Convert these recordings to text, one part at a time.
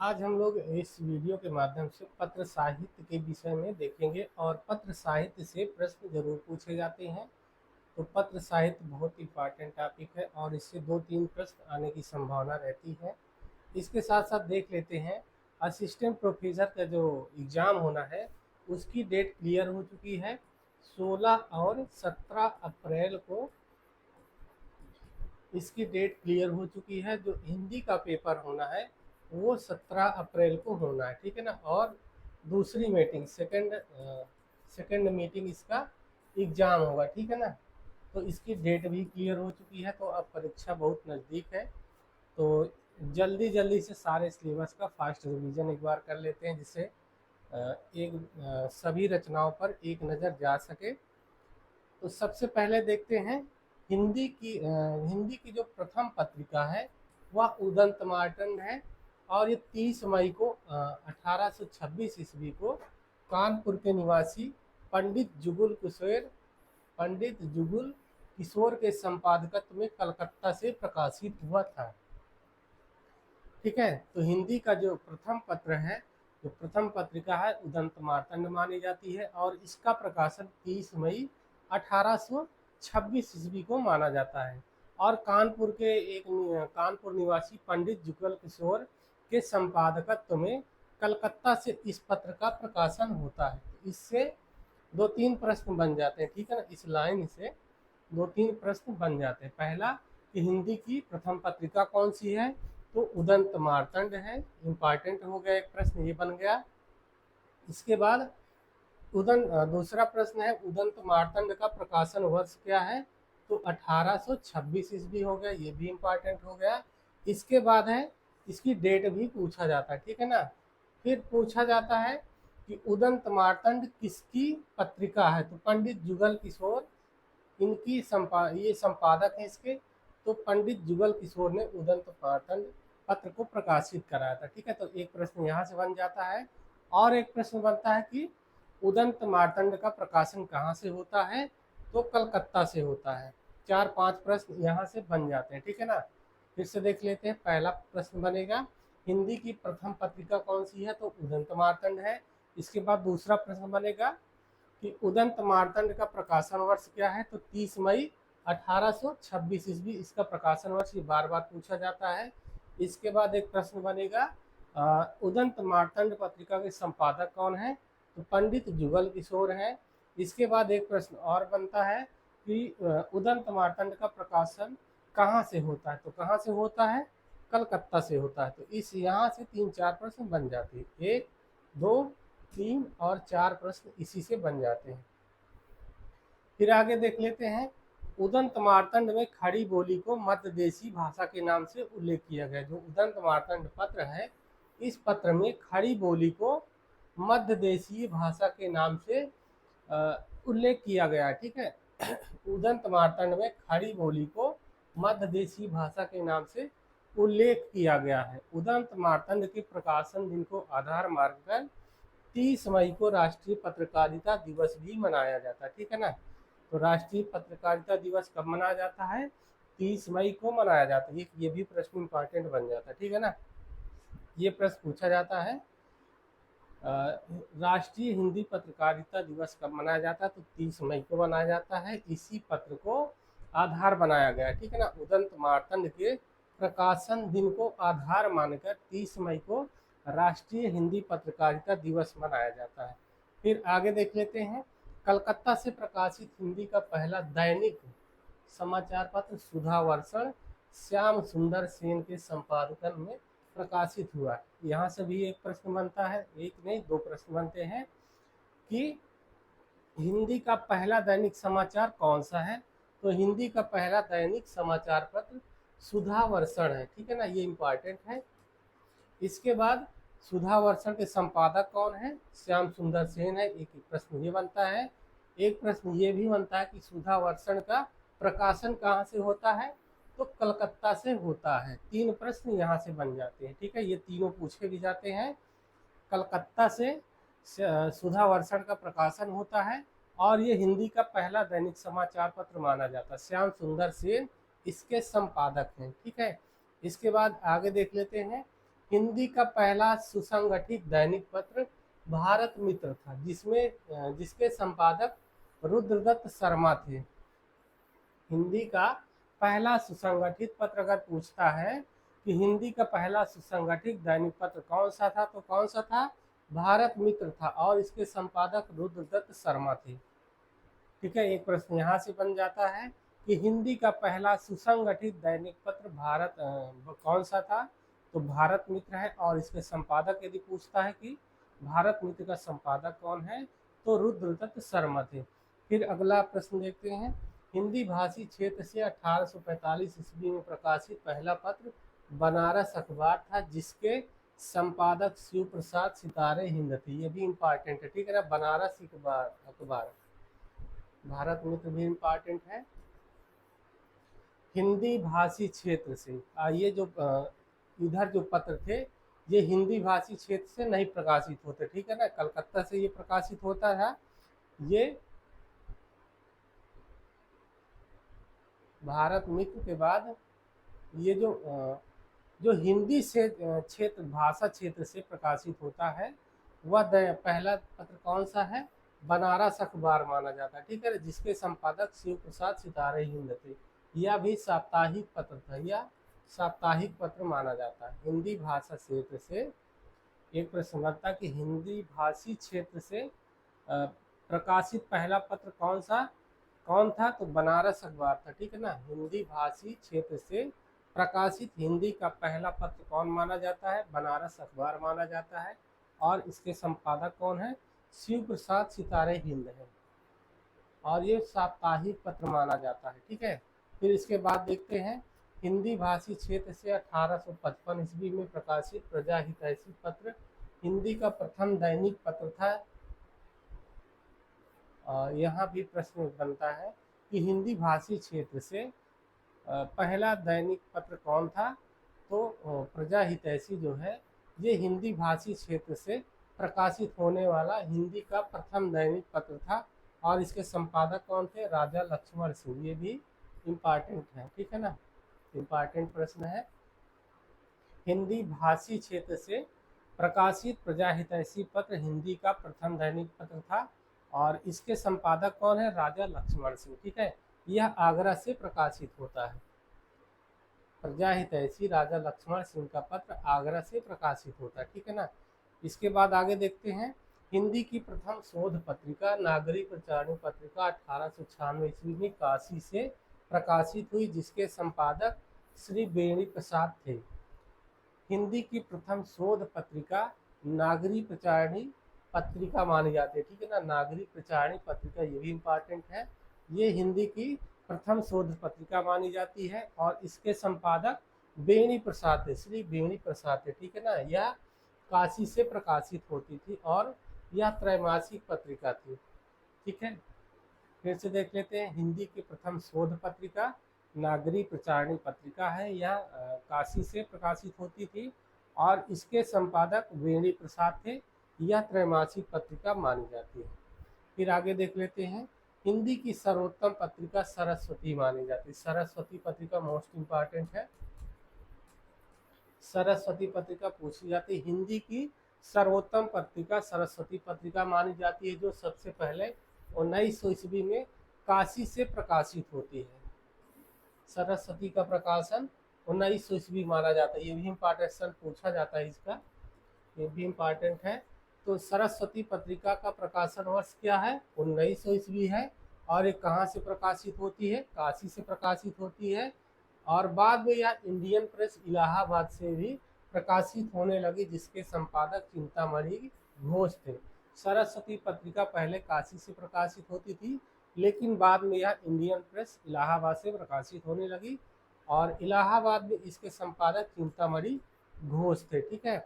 आज हम लोग इस वीडियो के माध्यम से पत्र साहित्य के विषय में देखेंगे और पत्र साहित्य से प्रश्न जरूर पूछे जाते हैं। तो पत्र साहित्य बहुत इंपॉर्टेंट टॉपिक है और इससे 2-3 प्रश्न आने की संभावना रहती है। इसके साथ साथ देख लेते हैं असिस्टेंट प्रोफेसर का जो एग्ज़ाम होना है उसकी डेट क्लियर हो चुकी है। 16 और 17 अप्रैल को इसकी डेट क्लियर हो चुकी है। जो हिंदी का पेपर होना है वो 17 अप्रैल को होना है, ठीक है ना। और दूसरी मीटिंग सेकंड मीटिंग इसका एग्ज़ाम होगा, ठीक है ना। तो इसकी डेट भी क्लियर हो चुकी है। तो अब परीक्षा बहुत नज़दीक है, तो जल्दी जल्दी से सारे सिलेबस का फास्ट रिवीजन एक बार कर लेते हैं, जिससे सभी रचनाओं पर एक नज़र जा सके। तो सबसे पहले देखते हैं हिंदी की जो प्रथम पत्रिका है वह उदंत मार्तंड है। और ये 30 मई को 1826 ईस्वी को कानपुर के निवासी पंडित जुगुल किशोर के संपादकत्व में कलकत्ता से प्रकाशित हुआ था, ठीक है। तो हिंदी का जो प्रथम पत्र है, जो प्रथम पत्रिका है, उदंत मार्तंड मानी जाती है और इसका प्रकाशन 30 मई 1826 ईस्वी को माना जाता है। और कानपुर निवासी पंडित जुगल किशोर के संपादकत्व में कलकत्ता से इस पत्र का प्रकाशन होता है। तो इससे 2-3 प्रश्न बन जाते हैं, ठीक है ना। इस लाइन से 2-3 प्रश्न बन जाते हैं। पहला कि हिंदी की प्रथम पत्रिका कौन सी है, तो उदंत मार्तंड है, इम्पॉर्टेंट हो गया, एक प्रश्न ये बन गया। इसके बाद दूसरा प्रश्न है उदंत मार्तंड का प्रकाशन वर्ष क्या है, तो 1826 ईस्वी हो गया, ये भी इम्पॉर्टेंट हो गया। इसके बाद है इसकी डेट भी पूछा जाता है, ठीक है ना। फिर पूछा जाता है कि उदंत मार्तंड किसकी पत्रिका है, तो पंडित जुगल किशोर ये संपादक है इसके। तो पंडित जुगल किशोर ने उदंत मार्तंड पत्र को प्रकाशित कराया था, ठीक है। तो एक प्रश्न यहाँ से बन जाता है। और एक प्रश्न बनता है कि उदंत मार्तंड का प्रकाशन कहाँ से होता है, तो कलकत्ता से होता है। 4-5 प्रश्न यहाँ से बन जाते हैं, ठीक है ना। फिर से देख लेते हैं। पहला प्रश्न बनेगा हिंदी की प्रथम पत्रिका कौन सी है, तो उदंत मार्तंड है। इसके बाद दूसरा प्रश्न बनेगा कि उदंत मार्तंड का प्रकाशन वर्ष क्या है, तो 30 मई 1826 ईस्वी इसका प्रकाशन वर्ष, ये बार बार पूछा जाता है। इसके बाद एक प्रश्न बनेगा उदंत मार्तंड पत्रिका के संपादक कौन है, तो पंडित जुगल किशोर हैं। इसके बाद एक प्रश्न और बनता है कि उदंत मार्तंड का प्रकाशन कहाँ से होता है, तो कहाँ से होता है, कलकत्ता से होता है। तो इस यहाँ से 3-4 प्रश्न बन जाते हैं, 1, 2, 3 और 4 प्रश्न इसी से बन जाते हैं। फिर आगे देख लेते हैं उदंत मार्तंड में खड़ी बोली को मध्यदेशी भाषा के नाम से उल्लेख किया गया। जो उदंत मार्तंड पत्र है, इस पत्र में खड़ी बोली को मध्यदेशीय भाषा के नाम से उल्लेख किया गया है, ठीक है। उदंत मार्तंड में खड़ी बोली को मध्यदेशीय भाषा के नाम से उल्लेख किया गया है। उदंत मार्तंड के प्रकाशन दिन को आधार मानकर 30 मई को राष्ट्रीय पत्रकारिता दिवस भी मनाया जाता है, ठीक है ना। तो राष्ट्रीय पत्रकारिता दिवस कब मनाया जाता है, 30 मई को मनाया जाता है। ये भी प्रश्न इंपॉर्टेंट बन जाता है, ठीक है ना। ये प्रश्न पूछा जाता है राष्ट्रीय हिंदी पत्रकारिता दिवस कब मनाया जाता है, तो 30 मई को मनाया जाता है। इसी पत्र को आधार बनाया गया, ठीक है ना। उदंत मार्तंड के प्रकाशन दिन को आधार मानकर 30 मई को राष्ट्रीय हिंदी पत्रकारिता दिवस मनाया जाता है। फिर आगे देख लेते हैं कलकत्ता से प्रकाशित हिंदी का पहला दैनिक समाचार पत्र सुधा वर्षण श्याम सुंदर सेन के संपादन में प्रकाशित हुआ। यहाँ से भी एक प्रश्न बनता है, एक नहीं 2 प्रश्न बनते हैं कि हिंदी का पहला दैनिक समाचार कौन सा है, तो हिंदी का पहला दैनिक समाचार पत्र सुधा वर्षण है, ठीक है ना। ये इम्पॉर्टेंट है। इसके बाद सुधा वर्षण के संपादक कौन है, श्याम सुंदर सेन है। एक प्रश्न ये बनता है। एक प्रश्न ये भी बनता है कि सुधा वर्षण का प्रकाशन कहाँ से होता है, तो कलकत्ता से होता है। 3 प्रश्न यहाँ से बन जाते हैं, ठीक है। ये तीनों पूछे भी जाते हैं। कलकत्ता से सुधा वर्षण का प्रकाशन होता है और ये हिंदी का पहला दैनिक समाचार पत्र माना जाता है। श्याम सुंदर सेन इसके संपादक हैं, ठीक है। इसके बाद आगे देख लेते हैं हिंदी का पहला सुसंगठित दैनिक पत्र भारत मित्र था, जिसके संपादक रुद्रदत्त शर्मा थे। हिंदी का पहला सुसंगठित पत्र अगर पूछता है कि हिंदी का पहला सुसंगठित दैनिक पत्र कौन सा था, तो कौन सा था? भारत मित्र था, और इसके संपादक रुद्रदत्त शर्मा थे। ठीक है, एक प्रश्न यहाँ से बन जाता है कि हिंदी का पहला सुसंगठित दैनिक पत्र कौन सा था, तो भारत मित्र है, और इसके संपादक यदि पूछता है कि भारत मित्र का संपादक कौन है, तो रुद्रदत्त शर्मा थे। फिर अगला प्रश्न देखते हैं, हिंदी भाषी क्षेत्र से 1845 ईस्वी में प्रकाशित पहला पत्र बनारस अखबार था, जिसके संपादक शिव प्रसाद सितारे हिंद थे। ये भी इम्पॉर्टेंट है, ठीक है ना, बनारस अखबार। भारत मित्र भी इम्पॉर्टेंट है। हिंदी भाषी क्षेत्र से ये जो इधर जो पत्र थे, ये हिंदी भाषी क्षेत्र से नहीं प्रकाशित होते, ठीक है ना, कलकत्ता से ये प्रकाशित होता था। ये भारत मित्र के बाद ये जो हिंदी से क्षेत्र भाषा क्षेत्र से प्रकाशित होता है, वह पहला पत्र कौन सा है? बनारस अखबार माना जाता है, ठीक है, जिसके संपादक शिव प्रसाद सितारे हिंद थे। यह भी साप्ताहिक पत्र था, यह साप्ताहिक पत्र माना जाता है। हिंदी भाषा क्षेत्र से एक प्रश्न बनता कि हिंदी भाषी क्षेत्र से प्रकाशित पहला पत्र कौन था, तो बनारस अखबार था, ठीक है ना। हिंदी भाषी क्षेत्र से प्रकाशित हिंदी का पहला पत्र कौन माना जाता है? बनारस अखबार माना जाता है, और इसके संपादक कौन है? शिव प्रसाद सितारे हिंद है, और ये साप्ताहिक पत्र माना जाता है, ठीक है। फिर इसके बाद देखते हैं, हिंदी भाषी क्षेत्र से 1855 ईस्वी में प्रकाशित प्रजा हितैषी पत्र हिंदी का प्रथम दैनिक पत्र था। यहाँ भी प्रश्न बनता है कि हिंदी भाषी क्षेत्र से पहला दैनिक पत्र कौन था, तो प्रजा हितैषी जो है, ये हिंदी भाषी क्षेत्र से प्रकाशित होने वाला हिंदी का प्रथम दैनिक पत्र था, और इसके संपादक कौन थे? राजा लक्ष्मण सिंह। ये भी इम्पॉर्टेंट है, ठीक है ना, इम्पॉर्टेंट प्रश्न है। हिंदी भाषी क्षेत्र से प्रकाशित प्रजा हितैषी पत्र हिंदी का प्रथम दैनिक पत्र था, और इसके संपादक कौन है? राजा लक्ष्मण सिंह, ठीक है। यह आगरा से प्रकाशित होता है। प्रजा हितैषी राजा लक्ष्मण सिंह का पत्र आगरा से प्रकाशित होता है, ठीक है ना। इसके बाद आगे देखते हैं, हिंदी की प्रथम शोध पत्रिका नागरिक प्रचारणी पत्रिका 1896 ईस्वी में काशी से प्रकाशित हुई, जिसके संपादक श्री बेणी प्रसाद थे। हिंदी की प्रथम शोध पत्रिका नागरिक प्रचारणी पत्रिका मानी जाती है, ठीक है ना, नागरिक प्रचारणी पत्रिका, ये भी इम्पॉर्टेंट है। ये हिंदी की प्रथम शोध पत्रिका मानी जाती है, और इसके संपादक बेणी प्रसाद थे, श्री बेणी प्रसाद थे, ठीक है ना। यह काशी से प्रकाशित होती थी, और यह त्रैमासिक पत्रिका थी, ठीक है। फिर से देख लेते हैं, हिंदी की प्रथम शोध पत्रिका नागरिक प्रचारणी पत्रिका है, यह काशी से प्रकाशित होती थी, और इसके संपादक बेणी प्रसाद थे। यह त्रैमासिक पत्रिका मानी जाती है। फिर आगे देख लेते हैं, हिंदी की सर्वोत्तम पत्रिका सरस्वती मानी जाती है। सरस्वती पत्रिका मोस्ट इम्पॉर्टेंट है, सरस्वती पत्रिका पूछी जाती है। हिंदी की सर्वोत्तम पत्रिका सरस्वती पत्रिका मानी जाती है, जो सबसे पहले 1900 ईस्वी में काशी से प्रकाशित होती है। सरस्वती का प्रकाशन 1900 ईस्वी माना जाता है, ये भी इम्पॉर्टेंट पूछा जाता है इसका, ये भी इम्पॉर्टेंट है। तो सरस्वती पत्रिका का प्रकाशन वर्ष क्या है? 1900 ईस्वी है, और ये कहाँ से प्रकाशित होती है? काशी से प्रकाशित होती है, और बाद में यह इंडियन प्रेस इलाहाबाद से भी प्रकाशित होने लगी, जिसके संपादक चिंतामणि घोष थे। सरस्वती पत्रिका पहले काशी से प्रकाशित होती थी, लेकिन बाद में यह इंडियन प्रेस इलाहाबाद से प्रकाशित होने लगी, और इलाहाबाद में इसके संपादक चिंतामणि घोष थे, ठीक है।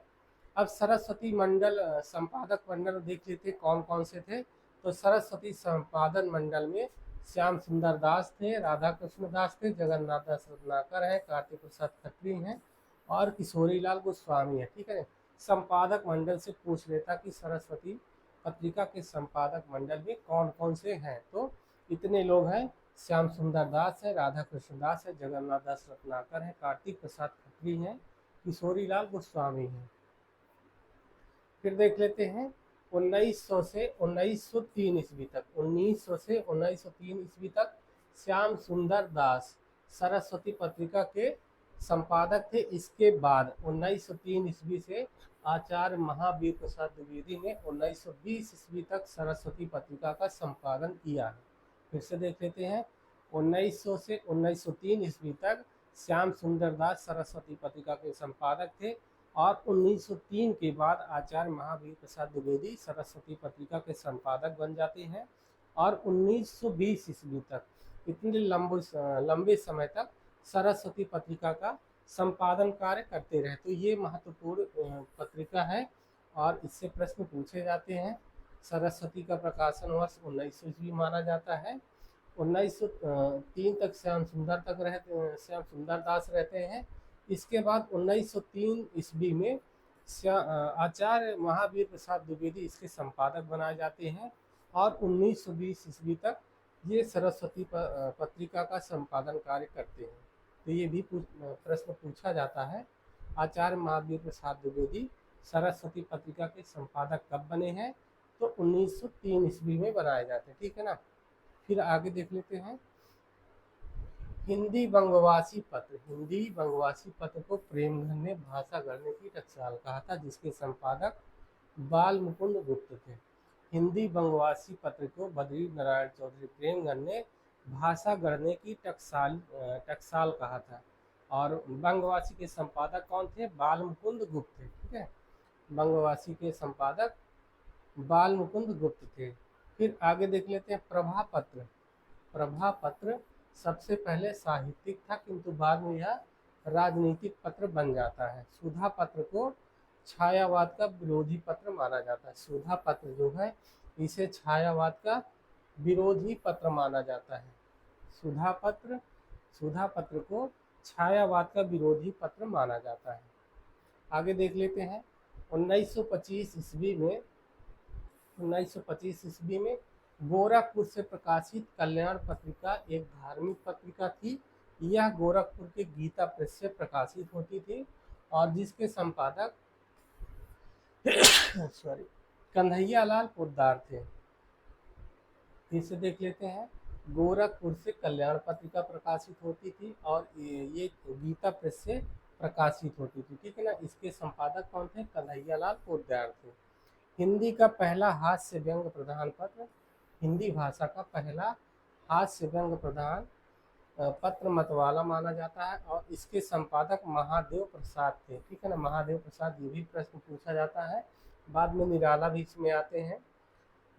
अब सरस्वती मंडल संपादक मंडल देख लेते कौन कौन से थे। तो सरस्वती संपादन मंडल में श्याम सुंदर दास थे, राधा कृष्ण दास थे, जगन्नाथ दास रत्नाकर हैं, कार्तिक प्रसाद खत्री हैं, और किशोरी लाल गोस्वामी है, ठीक है। संपादक मंडल से पूछ लेता कि सरस्वती पत्रिका के संपादक मंडल में कौन कौन से हैं, तो इतने लोग हैं, श्याम सुंदर दास है, राधा कृष्ण दास है, जगन्नाथ दास रत्नाकर है, कार्तिक प्रसाद खत्री हैं, किशोरीलाल गोस्वामी हैं। फिर देख लेते हैं 1900 से 1903 ईस्वी तक, 1900 से 1903 ईस्वी तक श्याम सुंदर दास सरस्वती पत्रिका के संपादक थे। इसके बाद 1903 ईस्वी से आचार्य महावीर प्रसाद द्विवेदी ने 1920 ईस्वी तक सरस्वती पत्रिका का संपादन किया है। फिर से देख लेते हैं 1900 से 1903 ईस्वी तक श्याम सुंदर दास सरस्वती पत्रिका के संपादक थे और 1903 के बाद आचार्य महावीर प्रसाद द्विवेदी सरस्वती पत्रिका के संपादक बन जाते हैं और 1920 ईस्वी तक इतने लंबे समय तक सरस्वती पत्रिका का संपादन कार्य करते रहे। तो ये महत्वपूर्ण पत्रिका है और इससे प्रश्न पूछे जाते हैं। सरस्वती का प्रकाशन वर्ष 1900 ईस्वी माना जाता है। 1903 तक श्याम सुंदर दास रहते हैं। इसके बाद 1903 ईस्वी में आचार्य महावीर प्रसाद द्विवेदी इसके संपादक बनाए जाते हैं और 1920 ईस्वी तक ये सरस्वती पत्रिका का संपादन कार्य करते हैं। तो ये भी प्रश्न पूछा जाता है, आचार्य महावीर प्रसाद द्विवेदी सरस्वती पत्रिका के संपादक कब बने हैं? तो 1903 ईस्वी में बनाए जाते हैं। ठीक है ना। फिर आगे देख लेते हैं हिंदी बंगवासी पत्र। हिंदी बंगवासी पत्र को प्रेमघन ने भाषा गढ़ने की टकसाल कहा था, जिसके संपादक बाल मुकुंद गुप्त थे। हिंदी बंगवासी पत्र को बद्री नारायण चौधरी प्रेमघन ने भाषा गढ़ने की टकसाल कहा था और बंगवासी के संपादक कौन थे? बाल मुकुंद गुप्त थे। ठीक है, बंगवासी के संपादक बाल मुकुंद गुप्त थे। फिर आगे देख लेते हैं प्रभा पत्र। प्रभा पत्र सबसे पहले साहित्यिक था, किंतु बाद में यह राजनीतिक पत्र बन जाता है। सुधा पत्र को छायावाद का विरोधी पत्र माना जाता है। सुधा पत्र जो है इसे छायावाद का विरोधी पत्र माना जाता है। सुधा पत्र को छायावाद का विरोधी पत्र माना जाता है। आगे देख लेते हैं 1925 ईस्वी में गोरखपुर से प्रकाशित कल्याण पत्रिका एक धार्मिक पत्रिका थी। यह गोरखपुर के गीता प्रेस से प्रकाशित होती थी और जिसके संपादक कन्हैयालाल पोद्दार थे। फिर से देख लेते हैं गोरखपुर से कल्याण पत्रिका प्रकाशित होती थी और ये गीता प्रेस से प्रकाशित होती थी। ठीक है ना। इसके संपादक कौन थे? कन्हैयालाल पोद्दार थे। हिंदी का पहला हास्य व्यंग प्रधान पत्र, हिंदी भाषा का पहला हास्य व्यंग प्रधान पत्र मतवाला माना जाता है और इसके संपादक महादेव प्रसाद थे। ठीक है ना, महादेव प्रसाद। ये भी प्रश्न पूछा जाता है, बाद में निराला भी इसमें आते हैं।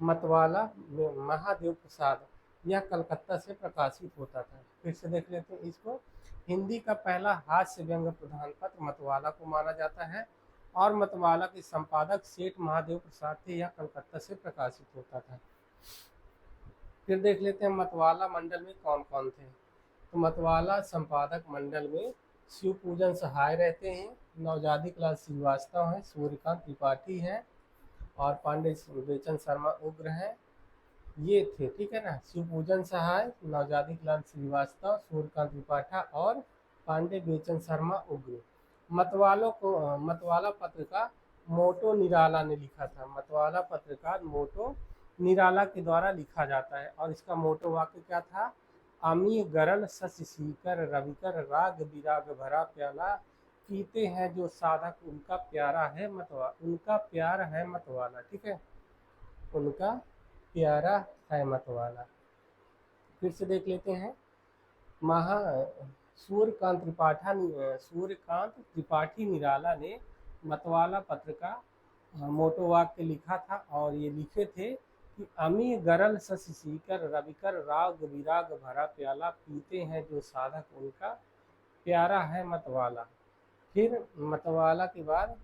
मतवाला में महादेव प्रसाद, यह कलकत्ता से प्रकाशित होता था। फिर से देख लेते हैं इसको। हिंदी का पहला हास्य व्यंग प्रधान पत्र मतवाला को माना जाता है और मतवाला के संपादक सेठ महादेव प्रसाद थे। यह कलकत्ता से प्रकाशित होता था। फिर देख लेते हैं मतवाला मंडल में कौन कौन थे। तो मतवाला संपादक मंडल में शिव पूजन सहाय रहते हैं, नवजादिक लाल श्रीवास्तव हैं, सूर्यकांत त्रिपाठी हैं और पांडे बेचन शर्मा उग्र हैं। ये थे। ठीक है ना, शिव पूजन सहाय, नवजादिक लाल श्रीवास्तव, सूर्यकांत त्रिपाठी और पांडे बेचन शर्मा उग्र। मतवाला पत्र का मोटो निराला ने लिखा था। मतवाला पत्र का मोटो निराला के द्वारा लिखा जाता है और इसका मोटो वाक्य क्या था? अमी गरल शशि सीकर रविकर राग विराग भरा प्याला, पीते हैं जो साधक उनका प्यारा है मतवाला। ठीक है, उनका प्यारा है मतवाला। फिर से देख लेते हैं सूर्यकांत त्रिपाठी निराला ने मतवाला पत्र का मोटो वाक्य लिखा था और ये लिखे थे कि अमी गरल शशि सीकर रविकर राग विराग भरा प्याला, पीते हैं जो साधक उनका प्यारा है मतवाला। फिर मतवाला के बाद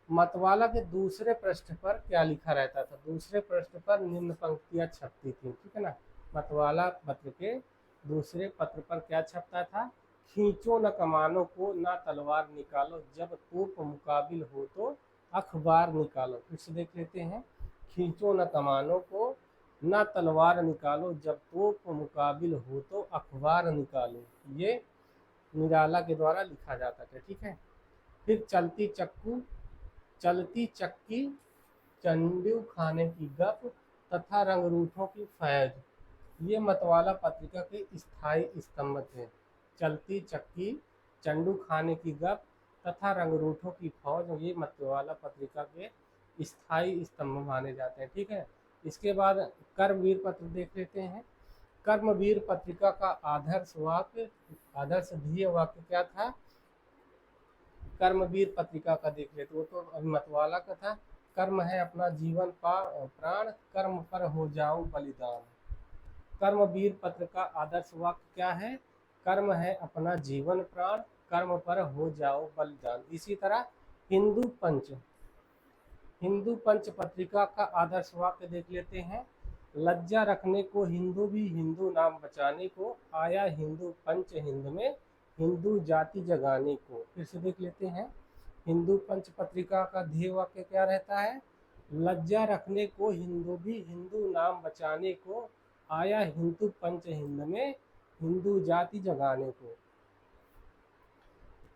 मतवाला के दूसरे पृष्ठ पर क्या लिखा रहता था? दूसरे पृष्ठ पर निम्न पंक्तियां छपती थी। ठीक है ना, मतवाला पत्र के दूसरे पत्र पर क्या छपता था? खींचो न कमानों को, ना तलवार निकालो, जब तोप मुकाबिल हो तो अखबार निकालो। फिर से देख लेते हैं। खींचो न कमानों को, ना तलवार निकालो, जब तोप मुकाबिल हो तो अखबार निकालो। ये निराला के द्वारा लिखा जाता था। ठीक है, फिर चलती चक्की, चंडू खाने की गप तथा रंगरूठों की फैज, ये मतवाला पत्रिका के स्थायी स्तंभ थे। चलती चक्की, चंडू खाने की गप तथा रंगरूठों की फौज, ये मतवाला पत्रिका के स्थायी स्तंभ माने जाते हैं। ठीक है, इसके बाद कर्मवीर पत्र देख लेते हैं। कर्मवीर पत्रिका का आदर्श ध्येय वाक्य क्या था? कर्मवीर पत्रिका का देख लेते, वो तो अभी मतवाला का था। कर्म है अपना जीवन प्राण, कर्म पर हो जाऊं बलिदान। कर्मवीर पत्र का आदर्श वाक्य क्या है? कर्म है अपना जीवन प्राण, कर्म पर हो जाओ बलिदान। इसी तरह हिंदू पंच पत्रिका का आदर्श वाक्य देख लेते हैं। लज्जा रखने को हिंदू भी, हिंदू नाम बचाने को, आया हिंदू पंच हिंद में, हिंदू जाति जगाने को। फिर से देख लेते हैं, हिंदू पंच पत्रिका का ध्येय वाक्य क्या रहता है? लज्जा रखने को हिंदू भी, हिंदू नाम बचाने को, आया हिंदू पंच हिंद में, हिंदू जाति जगाने को।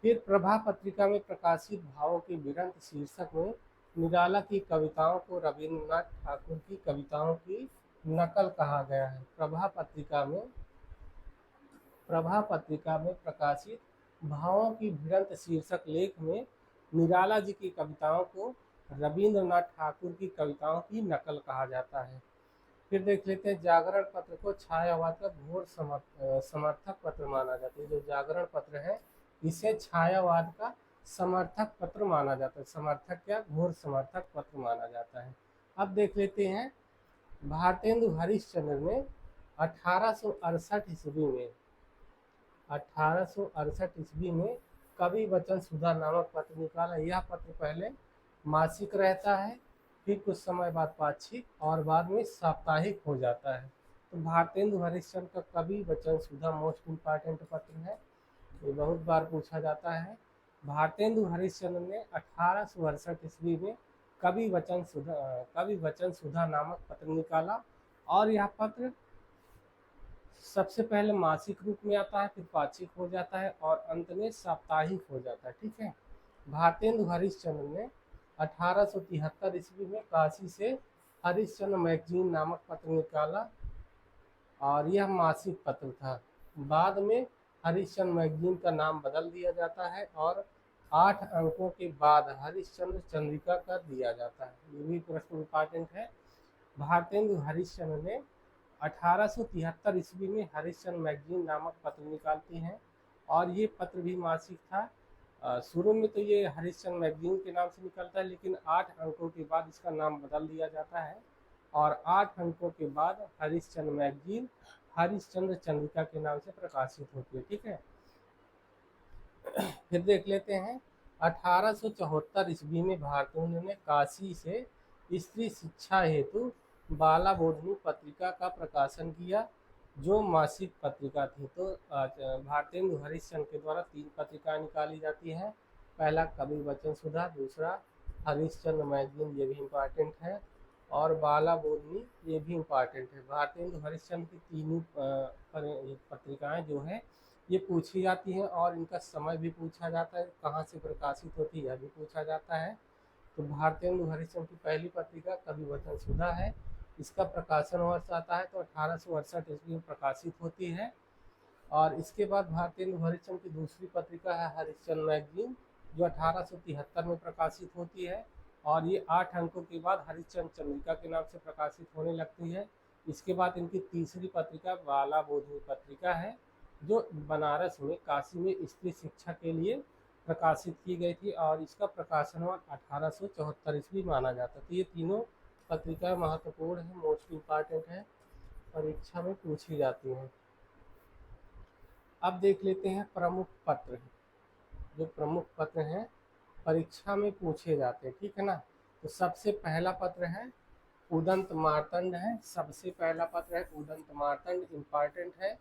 फिर प्रभा पत्रिका में प्रकाशित भावों के विरंत शीर्षक में निराला की कविताओं को रविन्द्रनाथ ठाकुर की कविताओं की नकल कहा गया है। प्रभा पत्रिका में प्रकाशित भावों की विरंत शीर्षक लेख में निराला जी की कविताओं को रविन्द्रनाथ ठाकुर की कविताओं की नकल कहा जाता है। फिर देख लेते हैं, जागरण पत्र को छायावाद का घोर समर्थक पत्र माना जाता है। जो जागरण पत्र है इसे छायावाद का समर्थक पत्र माना जाता है। समर्थक क्या? घोर समर्थक पत्र माना जाता है। अब देख लेते हैं, भारतेंदु हरिश्चंद्र ने 1868 ईस्वी में कवि वचन सुधा नामक पत्र निकाला। यह पत्र पहले मासिक रहता है, फिर कुछ समय बाद पाक्षिक और बाद में साप्ताहिक हो जाता है। तो भारतेंदु हरिश्चंद्र का कवि वचन सुधा मोस्ट इम्पॉर्टेंट पत्र है, ये बहुत बार पूछा जाता है। भारतेंदु हरिश्चंद्र ने 1868 ईस्वी में कवि वचन सुधा नामक पत्र निकाला और यह पत्र सबसे पहले मासिक रूप में आता है, फिर पाक्षिक हो जाता है और अंत में साप्ताहिक हो जाता है। ठीक है, भारतेंदु हरिश्चंद्र ने 1873 ईस्वी में काशी से हरिश्चंद्र मैगजीन नामक पत्र निकाला और यह मासिक पत्र था। बाद में हरिश्चंद्र मैगजीन का नाम बदल दिया जाता है और 8 अंकों के बाद हरिश्चंद्र चंद्रिका कर दिया जाता है। ये भी प्रश्न इम्पॉर्टेंट है। भारतेंदु हरिश्चंद्र ने 1873 ईस्वी में हरिश्चंद्र मैगजीन नामक पत्र निकालते हैं और ये पत्र भी मासिक था। शुरू में तो ये हरिश्चंद्र मैगजीन के नाम से निकलता है, लेकिन 8 अंकों के बाद इसका नाम बदल दिया जाता है और 8 अंकों के बाद हरिश्चंद्र मैगजीन हरिश्चंद्र चंद्रिका के नाम से प्रकाशित होती है। ठीक है, फिर देख लेते हैं, 1874 ईस्वी में भारतेंदु ने काशी से स्त्री शिक्षा हेतु बाला बोधनी पत्रिका का प्रकाशन किया, जो मासिक पत्रिका थी। तो भारतेंदु हरिश्चंद्र के द्वारा 3 पत्रिकाएं निकाली जाती हैं। पहला कवि वचन सुधा, दूसरा हरिश्चंद्र मैगजीन, ये भी इम्पॉर्टेंट है, और बाला बोधनी, ये भी इम्पॉर्टेंट है। भारतेंदु हरिश्चंद्र की तीनों पत्रिकाएं जो है ये पूछी जाती हैं और इनका समय भी पूछा जाता है, कहाँ से प्रकाशित होती है यह भी पूछा जाता है। तो भारतेंदु हरिश्चंद्र की पहली पत्रिका कवि वचन सुधा है, इसका प्रकाशन वर्ष आता है तो 1868 ईस्वी में प्रकाशित होती है। और इसके बाद भारतेंदु हरिश्चंद्र की दूसरी पत्रिका है हरिश्चंद्र मैगजीन, जो 1873 में प्रकाशित होती है और ये 8 अंकों के बाद हरिश्चंद्र चंद्रिका के नाम से प्रकाशित होने लगती है। इसके बाद इनकी तीसरी पत्रिका बाला बोधनी पत्रिका है, जो बनारस में काशी में स्त्री शिक्षा के लिए प्रकाशित की गई थी और इसका प्रकाशन 1874 ईस्वी माना जाता है। तो ये तीनों पत्रिकाएं महत्वपूर्ण है, मोस्ट इम्पॉर्टेंट है, परीक्षा में पूछी जाती हैं। अब देख लेते हैं प्रमुख पत्र, जो प्रमुख पत्र हैं परीक्षा में पूछे जाते हैं। ठीक है ना, तो सबसे पहला पत्र है उदंत मार्तंड है, सबसे पहला पत्र है उदंत मार्तंड, इम्पॉर्टेंट है।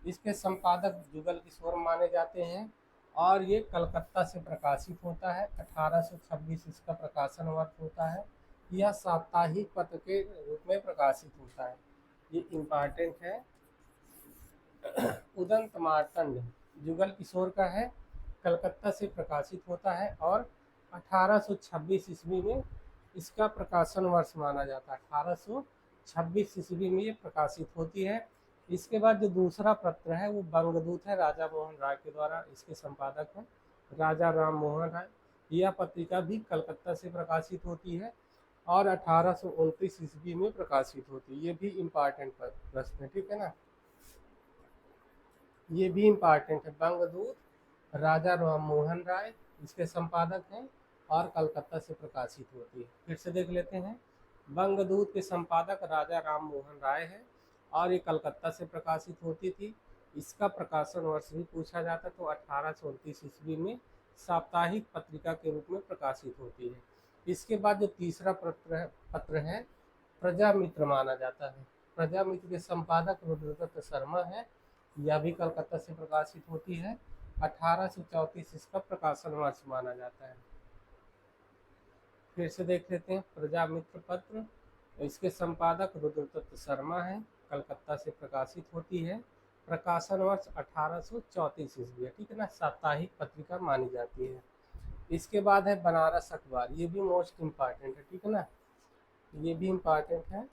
इसके संपादक जुगल किशोर माने जाते हैं और ये कलकत्ता से प्रकाशित होता है। 1826 इसका प्रकाशन वर्ष होता है। यह साप्ताहिक पत्र के रूप में प्रकाशित होता है, ये इम्पॉर्टेंट है। उदंत मार्तंड जुगल किशोर का है कलकत्ता से प्रकाशित होता है और 1826 ईस्वी में इसका प्रकाशन वर्ष माना जाता है। 1826 ईस्वी में ये प्रकाशित होती है। इसके बाद जो दूसरा पत्र है वो बंगदूत है, राजा मोहन राय के द्वारा, इसके संपादक हैं राजा राम मोहन राय। यह पत्रिका भी कलकत्ता से प्रकाशित होती है और 1829 ईस्वी में प्रकाशित होती है। ये भी इम्पॉर्टेंट प्रश्न है, ठीक है ना, ये भी इम्पॉर्टेंट है। बंगदूत राजा राम मोहन राय इसके संपादक हैं और कलकत्ता से प्रकाशित होती है। फिर से देख लेते हैं। बंगदूत के संपादक राजा राम मोहन राय है और ये कलकत्ता से प्रकाशित होती थी। इसका प्रकाशन वर्ष भी पूछा जाता तो 1829 ईस्वी में साप्ताहिक पत्रिका के रूप में प्रकाशित होती है। इसके बाद जो तीसरा पत्र है प्रजामित्र माना जाता है। प्रजामित्र के संपादक रुद्रदत्त शर्मा है। यह भी कलकत्ता से प्रकाशित होती है। 1834 इसका प्रकाशन वर्ष माना जाता है। फिर से देख लेते हैं। प्रजामित्र पत्र, इसके संपादक रुद्रदत्त शर्मा है, कलकत्ता से प्रकाशित होती है। प्रकाशन वर्ष 1834 ईस्वी है, ठीक है ना, साप्ताहिक पत्रिका मानी जाती है। इसके बाद है बनारस अखबार, ये भी मोस्ट इम्पॉर्टेंट है, ठीक है ना, ये भी इम्पॉर्टेंट है।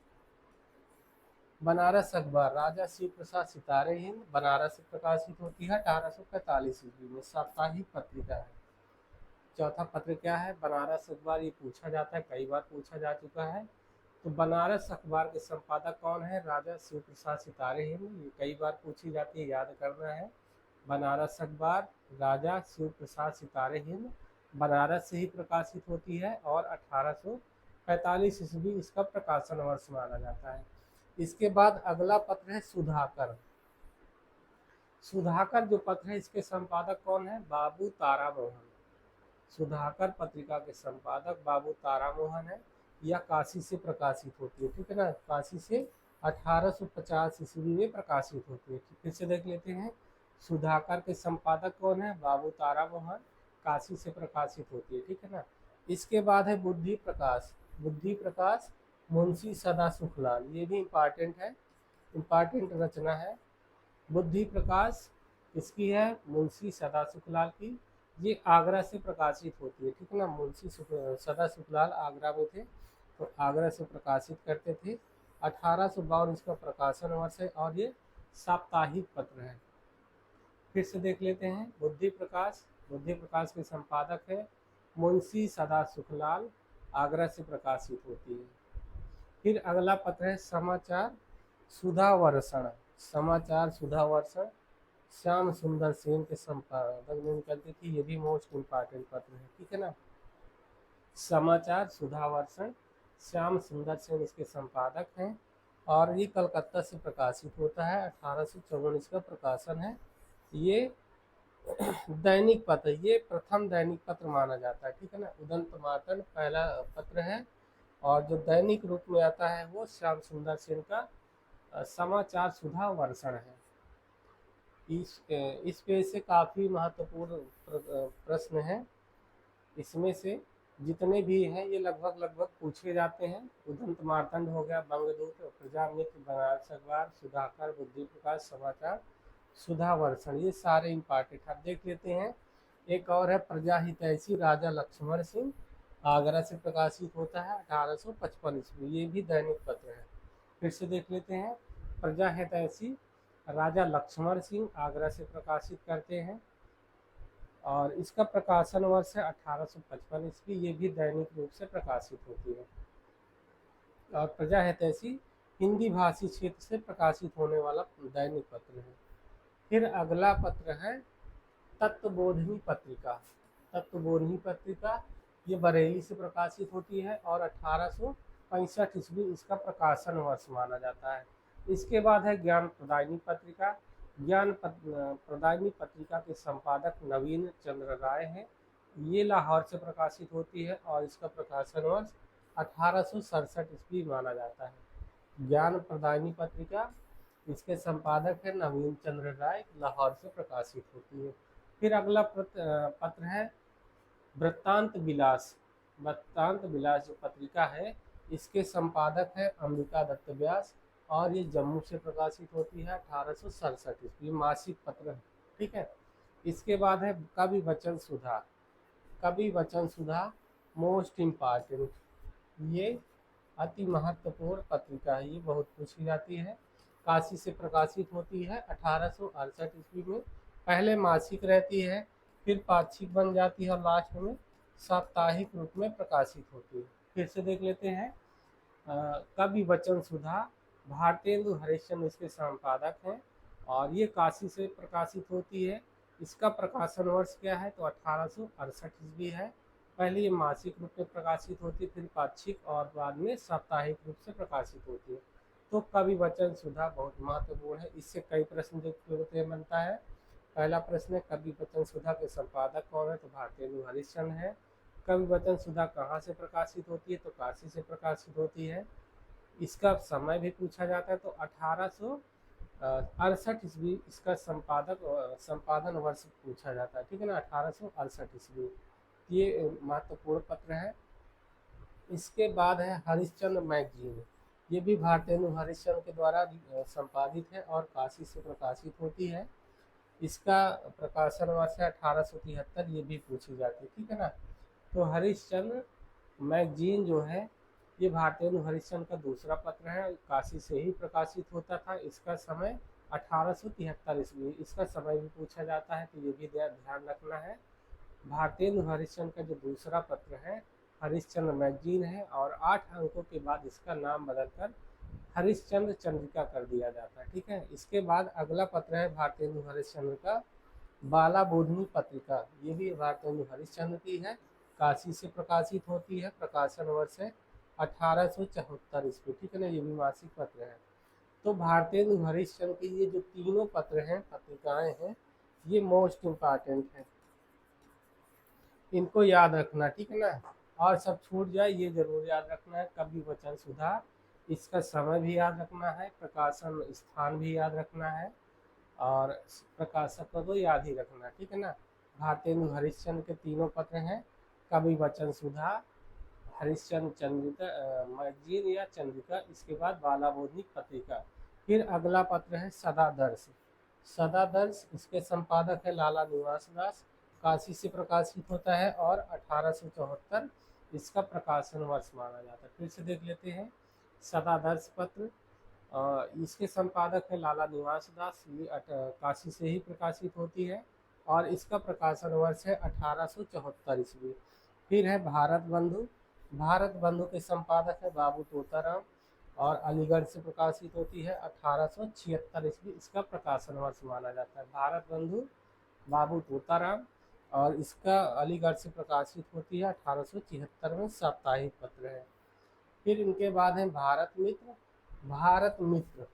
बनारस अखबार राजा शिव प्रसाद सितारे हिंद, बनारस से प्रकाशित होती है 1845 ईस्वी में, साप्ताहिक पत्रिका है। चौथा पत्र क्या है? बनारस अखबार, ये पूछा जाता है, कई बार पूछा जा चुका है। तो बनारस अखबार के संपादक कौन है? राजा शिव प्रसाद सितारे हिंद, ये कई बार पूछी जाती है, याद करना है। बनारस अखबार राजा शिव प्रसाद सितारे हिंद बनारस से ही प्रकाशित होती है और 1845 ईस्वी इसका प्रकाशन वर्ष माना जाता है। इसके बाद अगला पत्र है सुधाकर। सुधाकर जो पत्र है इसके संपादक कौन है? बाबू तारा मोहन। सुधाकर पत्रिका के संपादक बाबू तारा मोहन है। यह काशी से प्रकाशित होती है, ठीक है ना, काशी से 1850 ईस्वी में प्रकाशित होती है। फिर से देख लेते हैं। सुधाकर के संपादक कौन है? बाबू तारा मोहन, काशी से प्रकाशित होती है, ठीक है ना। इसके बाद है बुद्धि प्रकाश। बुद्धि प्रकाश मुंशी सदा सुखलाल, ये भी इम्पॉर्टेंट है, इम्पॉर्टेंट रचना है। बुद्धि प्रकाश इसकी है मुंशी सदा सुखलाल की, ये आगरा से प्रकाशित होती है, ठीक है ना। मुंशी सदा सुखलाल आगरा में थे तो आगरा से प्रकाशित करते थे। 1852 इसका प्रकाशन वर्ष है और ये साप्ताहिक पत्र है। फिर से देख लेते हैं। बुद्धि प्रकाश, बुद्धि प्रकाश के संपादक है मुंशी सदा सुखलाल, आगरा से प्रकाशित होती है। फिर अगला पत्र है समाचार सुधावर्षण। समाचार सुधावर्षण श्याम सुंदर सेन के संपादक में निकलती थी, ये भी मोस्ट इम्पॉर्टेंट पत्र है, ठीक है ना। समाचार सुधावर्षण श्याम सुंदर सेन इसके संपादक हैं और ये कलकत्ता से प्रकाशित होता है। 1854 इसका प्रकाशन है। ये दैनिक पत्र, ये प्रथम दैनिक पत्र माना जाता है, ठीक है ना। उदंत मातन पहला पत्र है और जो दैनिक रूप में आता है वो श्याम सुंदर सेन का समाचार सुधा वर्षण है। इस पेज से काफ़ी महत्वपूर्ण प्रश्न हैं। इसमें से जितने भी हैं ये लगभग पूछे जाते हैं। उदंत मार्तंड हो गया, बंगदूत, प्रजामित्र, बनारस अखबार, सुधाकर, बुद्धि प्रकाश, समाचार सुधावर्षण, ये सारे इम्पॉर्टेंट। आप देख लेते हैं। एक और है प्रजाहितैषी राजा लक्ष्मण सिंह, आगरा से प्रकाशित होता है 1855 ईस्वी, ये भी दैनिक पत्र है। फिर से देख लेते हैं। प्रजाहितैषी राजा लक्ष्मण सिंह आगरा से प्रकाशित करते हैं और इसका प्रकाशन वर्ष है 1855 ईस्वी, ये भी दैनिक रूप से प्रकाशित होती है। और प्रजाहितैषी हिंदी भाषी क्षेत्र से प्रकाशित होने वाला दैनिक पत्र है। फिर अगला पत्र है तत्वबोधिनी पत्रिका। तत्वबोधिनी पत्रिका ये बरेली से प्रकाशित होती है और 1865 ईस्वी इसका प्रकाशन वर्ष माना जाता है। इसके बाद है ज्ञान प्रदायिनी पत्रिका। ज्ञान प्रदायिनी पत्रिका के संपादक नवीन चंद्र राय हैं। ये लाहौर से प्रकाशित होती है और इसका प्रकाशन वर्ष 1867 ईस्वी माना जाता है। ज्ञान प्रदायिनी पत्रिका, इसके संपादक है नवीन चंद्र राय, लाहौर से प्रकाशित होती है। फिर अगला पत्र है वृत्तांत विलास। वृत्तांत विलास जो पत्रिका है इसके संपादक है अंबिका दत्त व्यास और ये जम्मू से प्रकाशित होती है 1867 ईस्वी, मासिक पत्र है, ठीक है। इसके बाद है कवि वचन सुधा। कवि वचन सुधा मोस्ट इम्पॉर्टेंट, ये अति महत्वपूर्ण पत्रिका है, ये बहुत पूछी जाती है। काशी से प्रकाशित होती है 1868 ईस्वी में। पहले मासिक रहती है, फिर पाक्षिक बन जाती है और लास्ट में साप्ताहिक रूप में प्रकाशित होती है। फिर से देख लेते हैं। कवि वचन सुधा, भारतेंदु हरिश्चंद्र इसके संपादक हैं और ये काशी से प्रकाशित होती है। इसका प्रकाशन वर्ष क्या है, तो 1868 ईस्वी है। पहले ये मासिक रूप में प्रकाशित होती है, फिर पाक्षिक और बाद में साप्ताहिक रूप से प्रकाशित होती है। तो कवि वचन सुधा बहुत महत्वपूर्ण है, इससे कई प्रश्न देखते हैं बनता है। पहला प्रश्न है कवि वचन सुधा के संपादक कौन है, तो भारतेंदु हरिश्चंद्र है। कवि वचन सुधा कहाँ से प्रकाशित होती है, तो काशी से प्रकाशित होती है। इसका समय भी पूछा जाता है, तो 1868 ईस्वी इसका संपादन वर्ष पूछा जाता है, ठीक है ना, 1868 ईस्वी। ये महत्वपूर्ण पत्र है। इसके बाद है हरिश्चंद्र मैगजीन, ये भी भारतेंदु हरिश्चंद्र के द्वारा संपादित है और काशी से प्रकाशित होती है। इसका प्रकाशन वर्ष है 1873, ये भी पूछी जाती है, ठीक है ना। तो हरिश्चंद्र मैगजीन जो है ये भारतेंदु हरिश्चंद्र का दूसरा पत्र है, काशी से ही प्रकाशित होता था। इसका समय 1873 ईस्वी, इसका समय भी पूछा जाता है, तो ये भी ध्यान रखना है। भारतेंदु हरिश्चंद्र का जो दूसरा पत्र है हरिश्चंद्र मैगजीन है और 8 अंकों के बाद इसका नाम बदलकर हरिश्चंद्र चंद्रिका कर दिया जाता है, ठीक है। इसके बाद अगला पत्र है भारतेंदु हरिश्चंद्र का बाला बोधनी पत्रिका, ये भी भारतेंदु हरिश्चंद्र की है, काशी से प्रकाशित होती है। प्रकाशन वर्ष है 1874 ईस्वी, ठीक है ना, ये भी मासिक पत्र है। तो भारतेंदु हरिश्चंद्र के ये जो तीनों पत्र हैं, पत्रिकाएं हैं, ये मोस्ट इम्पॉर्टेंट है, इनको याद रखना, ठीक है ना। और सब छूट जाए ये जरूर याद रखना है। कवि वचन सुधा, इसका समय भी याद रखना है, प्रकाशन स्थान भी याद रखना है और प्रकाशक को तो याद ही रखना, ठीक है ना। भारतेंदु हरिश्चंद्र के तीनों पत्र हैं, कवि वचन सुधा, हरिश्चंद्र चंद्रिका मैगजीन या चंद्रिका, इसके बाद बाला बोधनी पत्रिका। फिर अगला पत्र है सदादर्श। सदादर्श, इसके संपादक है लाला निवास दास, काशी से प्रकाशित होता है और 1874 इसका प्रकाशन वर्ष माना जाता है। फिर से देख लेते हैं सदादर्श पत्र, इसके संपादक है लाला निवास दास, ये काशी से ही प्रकाशित होती है और इसका प्रकाशन वर्ष है 1874 ईस्वी। फिर है भारत बंधु। भारत बंधु के संपादक है बाबू तोताराम और अलीगढ़ से प्रकाशित होती है 1876 ईस्वी, इसका प्रकाशन वर्ष माना जाता है। भारत बंधु बाबू तोताराम और इसका अलीगढ़ से प्रकाशित होती है 1876 में, साप्ताहिक पत्र है। फिर इनके बाद है भारत मित्र। भारत मित्र,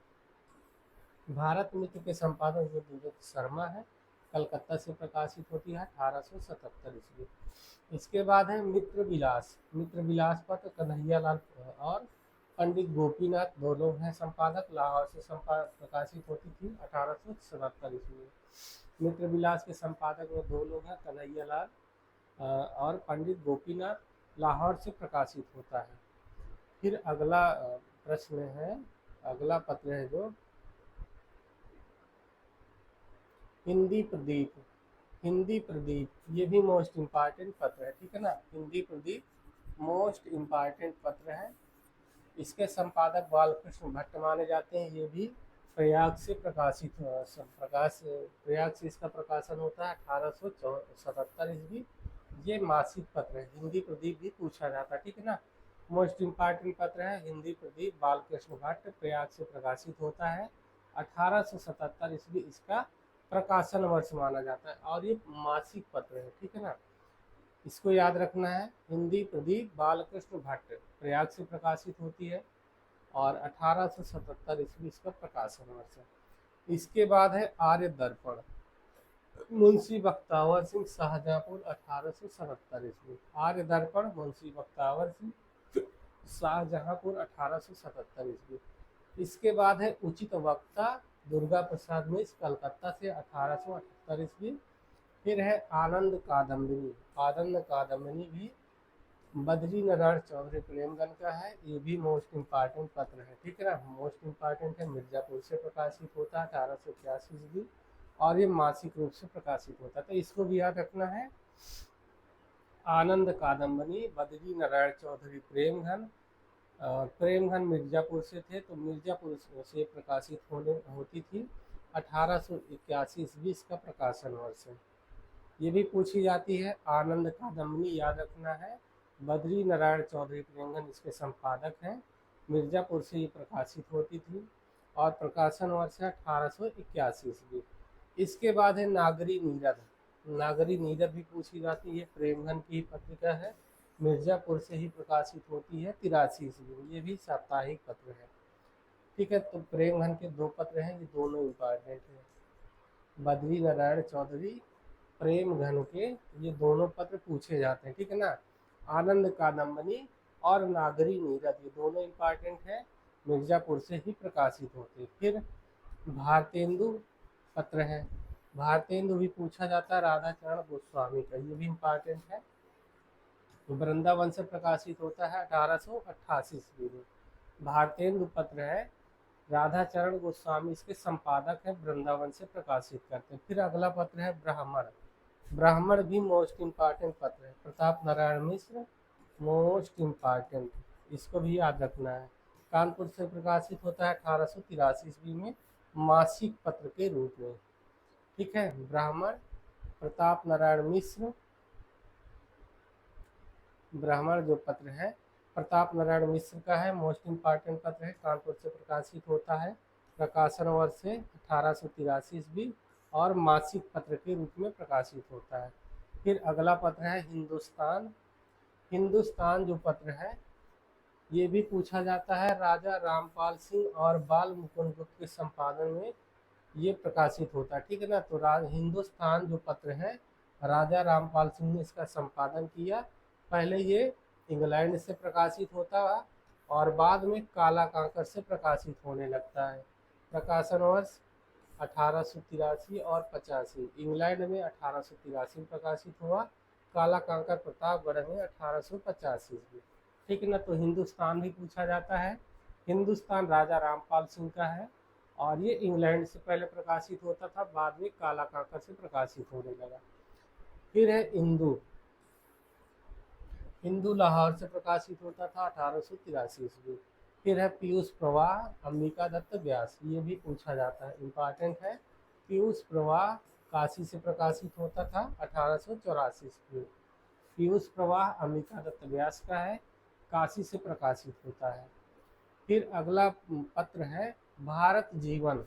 भारत मित्र के संपादक जो विवेक शर्मा है, कलकत्ता से प्रकाशित होती है 1877 ईस्वी। इसके बाद है मित्र विलास। मित्र विलास पत्र कन्हैया लाल और पंडित गोपीनाथ दो लोग हैं संपादक, लाहौर से प्रकाशित होती थी 1877 ईस्वी। मित्र विलास के संपादक में दो लोग हैं, कन्हैया लाल और पंडित गोपीनाथ, लाहौर से प्रकाशित होता है। फिर अगला प्रश्न है, अगला पत्र है जो हिंदी प्रदीप। हिंदी प्रदीप, ये भी मोस्ट इम्पॉर्टेंट पत्र है, ठीक है ना। हिंदी प्रदीप मोस्ट इम्पॉर्टेंट पत्र है, इसके संपादक बालकृष्ण भट्ट माने जाते हैं। ये भी प्रयाग से प्रकाशित प्रयाग से इसका प्रकाशन होता है 1877 ईस्वी। ये मासिक पत्र है। हिंदी प्रदीप भी पूछा जाता है, ठीक है ना। मोस्ट इम्पॉर्टेंट पत्र है हिंदी प्रदीप, बालकृष्ण भट्ट, प्रयाग से प्रकाशित होता है 1877 ईस्वी, इसका प्रकाशन वर्ष माना जाता है और ये मासिक पत्र है, ठीक है ना। इसको याद रखना है, हिंदी प्रदीप बालकृष्ण भट्ट, प्रयाग से प्रकाशित होती है और 1877 ईस्वी इसका प्रकाशन वर्ष है। इसके बाद है आर्य दर्पण। मुंशी बख्तावर सिंह शाहजहाँपुर 1877 ईस्वी। आर्य दर्पण मुंशी बख्तावर सिंह शाहजहाँपुर 1877 ईस्वी। इसके बाद है उचित वक्ता दुर्गा प्रसाद मिश्र, कलकत्ता से 1878 ईस्वी। फिर है आनंद कादम्बिनी। आनंद कादम्बिनी भी बद्री नारायण चौधरी प्रेमगन का है, ये भी मोस्ट इम्पॉर्टेंट पत्र है, ठीक है ना। मोस्ट इम्पॉर्टेंट है, मिर्जापुर से प्रकाशित होता है 1881 ईस्वी। और ये मासिक रूप से प्रकाशित होता है, तो इसको भी याद रखना है। आनंद कादम्बनी, बद्री नारायण चौधरी प्रेमघन। प्रेमघन मिर्जापुर से थे, तो मिर्जापुर से प्रकाशित होती थी। 1881 ईस्वी इसका प्रकाशन वर्ष है। ये भी पूछी जाती है। आनंद कादम्बनी याद रखना है। बद्री नारायण चौधरी प्रेमघन इसके संपादक हैं। मिर्जापुर से ये प्रकाशित होती थी और प्रकाशन वर्ष है 1881 ईस्वी। इसके बाद है नागरी नीरद। नागरी नीरद भी पूछी जाती है, प्रेमघन की ही पत्रिका है, मिर्जापुर से ही प्रकाशित होती है 83 ईस्वी में। ये भी साप्ताहिक पत्र है। ठीक है, तो प्रेमघन के 2 पत्र हैं, ये दोनों इम्पॉर्टेंट हैं। बद्री नारायण चौधरी प्रेमघन के ये दोनों पत्र पूछे जाते हैं, ठीक है ना। आनंद कादम्बनी और नागरी नीरद ये दोनों इम्पॉर्टेंट हैं, मिर्जापुर से ही प्रकाशित होते हैं। फिर भारतेंदु पत्र है। भारतेंदु भी पूछा जाता है, राधाचरण गोस्वामी का, ये भी इम्पॉर्टेंट है। वृंदावन से प्रकाशित होता है 1888 ईस्वी में। भारतेंदु पत्र है, राधाचरण गोस्वामी इसके संपादक है, वृंदावन से प्रकाशित करते हैं। फिर अगला पत्र है ब्राह्मण। ब्राह्मण भी मोस्ट इम्पॉर्टेंट पत्र है, प्रताप नारायण मिश्र, मोस्ट इम्पॉर्टेंट, इसको भी याद रखना है। कानपुर से प्रकाशित होता है 1883 ईस्वी में, मासिक पत्र के रूप में। ठीक है, ब्राह्मण, प्रताप नारायण मिश्र, ब्राह्मण जो पत्र है प्रताप नारायण मिश्र का है, मोस्ट इम्पॉर्टेंट पत्र है, कानपुर से प्रकाशित होता है, प्रकाशन वर्ष है 1883 ईस्वी और मासिक पत्र के रूप में प्रकाशित होता है। फिर अगला पत्र है हिंदुस्तान। हिंदुस्तान जो पत्र है ये भी पूछा जाता है, राजा रामपाल सिंह और बाल मुकुंद गुप्त के संपादन में ये प्रकाशित होता है। ठीक है ना, तो हिंदुस्तान जो पत्र है राजा रामपाल सिंह ने इसका संपादन किया। पहले ये इंग्लैंड से प्रकाशित होता है और बाद में काला कांकर से प्रकाशित होने लगता है। प्रकाशन वर्ष 1883 और 85। इंग्लैंड में 1883 में प्रकाशित हुआ, काला कांकर प्रतापगढ़ में 1885 में। ठीक है ना, तो हिंदुस्तान भी पूछा जाता है। हिंदुस्तान राजा रामपाल सिंह का है और ये इंग्लैंड से पहले प्रकाशित होता था, बाद में काला कांकर से प्रकाशित होने लगा। फिर है इंदू। हिंदू लाहौर से प्रकाशित होता था 1883 ईस्वी। फिर है पीयूष प्रवाह, अंबिका दत्त व्यास, ये भी पूछा जाता है, इम्पॉर्टेंट है। पीयूष प्रवाह काशी से प्रकाशित होता था 1884 ईस्वी। पीयूष प्रवाह अंबिका दत्त व्यास का है, काशी से प्रकाशित होता है। फिर अगला पत्र है भारत जीवन।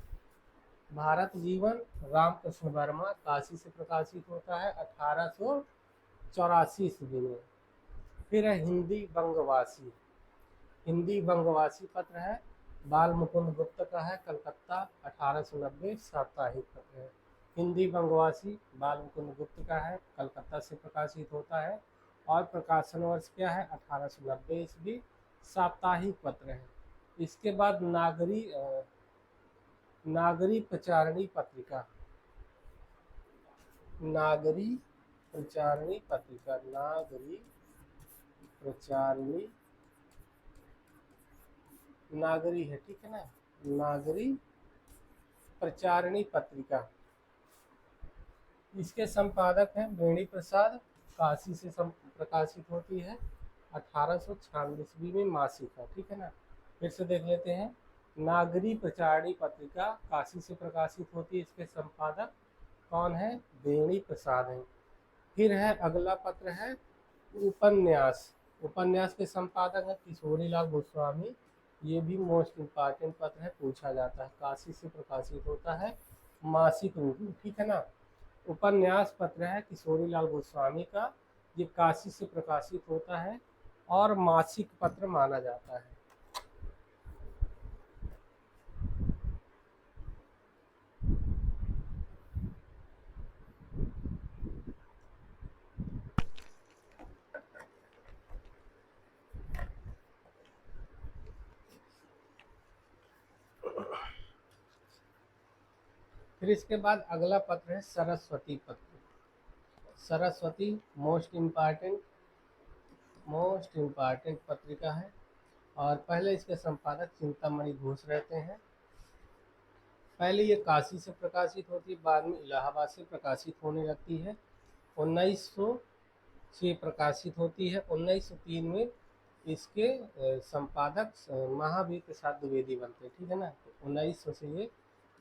भारत जीवन रामकृष्ण वर्मा, काशी से प्रकाशित होता है 1884 ईस्वी में। फिर है हिंदी बंगवासी। हिंदी बंगवासी पत्र है, बाल मुकुंद गुप्त का है, कलकत्ता 1890, साप्ताहिक पत्र है। हिंदी बंगवासी बाल मुकुंद गुप्त का है, कलकत्ता से प्रकाशित होता है और प्रकाशन वर्ष क्या है 1890 ईस्वी, साप्ताहिक पत्र है। इसके बाद नागरी प्रचारणी पत्रिका। नागरी प्रचारणी पत्रिका, नागरी प्रचारणी, नागरी है, ठीक है ना, नागरी प्रचारणी पत्रिका, इसके संपादक हैं वेणी प्रसाद, काशी से प्रकाशित होती है 1896 ईस्वी में, मासिक है। ठीक है ना, फिर से देख लेते हैं। नागरी प्रचारणी पत्रिका काशी से प्रकाशित होती है, इसके संपादक कौन है, वेणी प्रसाद हैं। फिर है अगला पत्र है उपन्यास। उपन्यास के संपादक है किशोरी लाल गोस्वामी, ये भी मोस्ट इम्पॉर्टेंट पत्र है, पूछा जाता है, काशी से प्रकाशित होता है मासिक रूप में। ठीक है ना, उपन्यास पत्र है किशोरी लाल गोस्वामी का, ये काशी से प्रकाशित होता है और मासिक पत्र माना जाता है। फिर इसके बाद अगला पत्र है सरस्वती पत्र। सरस्वती मोस्ट इम्पॉर्टेंट पत्रिका है और पहले इसके संपादक चिंतामणि घोष रहते हैं। पहले ये काशी से प्रकाशित होती है, बाद में इलाहाबाद से प्रकाशित होने लगती है। 1900 से प्रकाशित होती है। 1903 में इसके संपादक महावीर प्रसाद द्विवेदी बनते हैं, ठीक है ना। तो 1900 से ये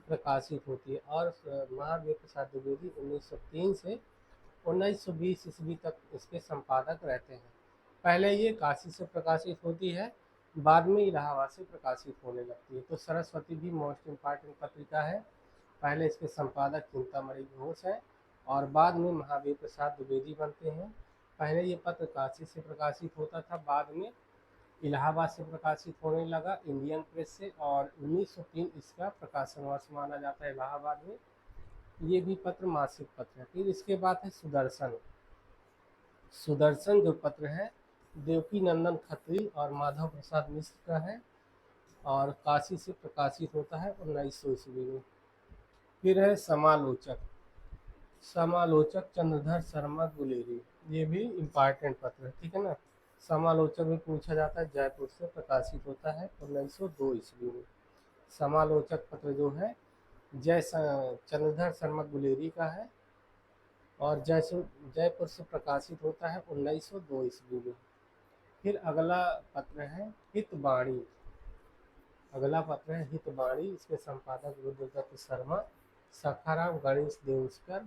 प्रकाशित होती है और महावीर प्रसाद द्विवेदी 1903 से 1920 ईस्वी तक इसके संपादक रहते हैं। पहले ये काशी से प्रकाशित होती है, बाद में इलाहाबाद से प्रकाशित होने लगती है। तो सरस्वती भी मोस्ट इम्पॉर्टेंट पत्रिका है। पहले इसके संपादक चिंतामणि घोष हैं और बाद में महावीर प्रसाद द्विवेदी बनते हैं। पहले ये पत्र काशी से प्रकाशित होता था, बाद में इलाहाबाद से प्रकाशित होने लगा इंडियन प्रेस से, और 1903 इसका प्रकाशन वर्ष माना जाता है इलाहाबाद में। ये भी पत्र मासिक पत्र है। फिर इसके बाद है सुदर्शन। सुदर्शन जो पत्र है देवकी नंदन खत्री और माधव प्रसाद मिश्र का है और काशी से प्रकाशित होता है 1900 ईस्वी में। फिर है समालोचक। समालोचक चंद्रधर शर्मा गुलेरी, ये भी इम्पॉर्टेंट पत्र है, ठीक है ना। समालोचक भी पूछा जाता है, जयपुर से प्रकाशित होता है 1902 ईस्वी में। समालोचक पत्र जो है चंद्रधर शर्मा गुलेरी का है और जयपुर से प्रकाशित होता है 1902 ईस्वी में। फिर अगला पत्र है हितवाणी। अगला पत्र है हितवाणी, इसके संपादक रुद्रदत्त शर्मा, सखाराम गणेश देउस्कर।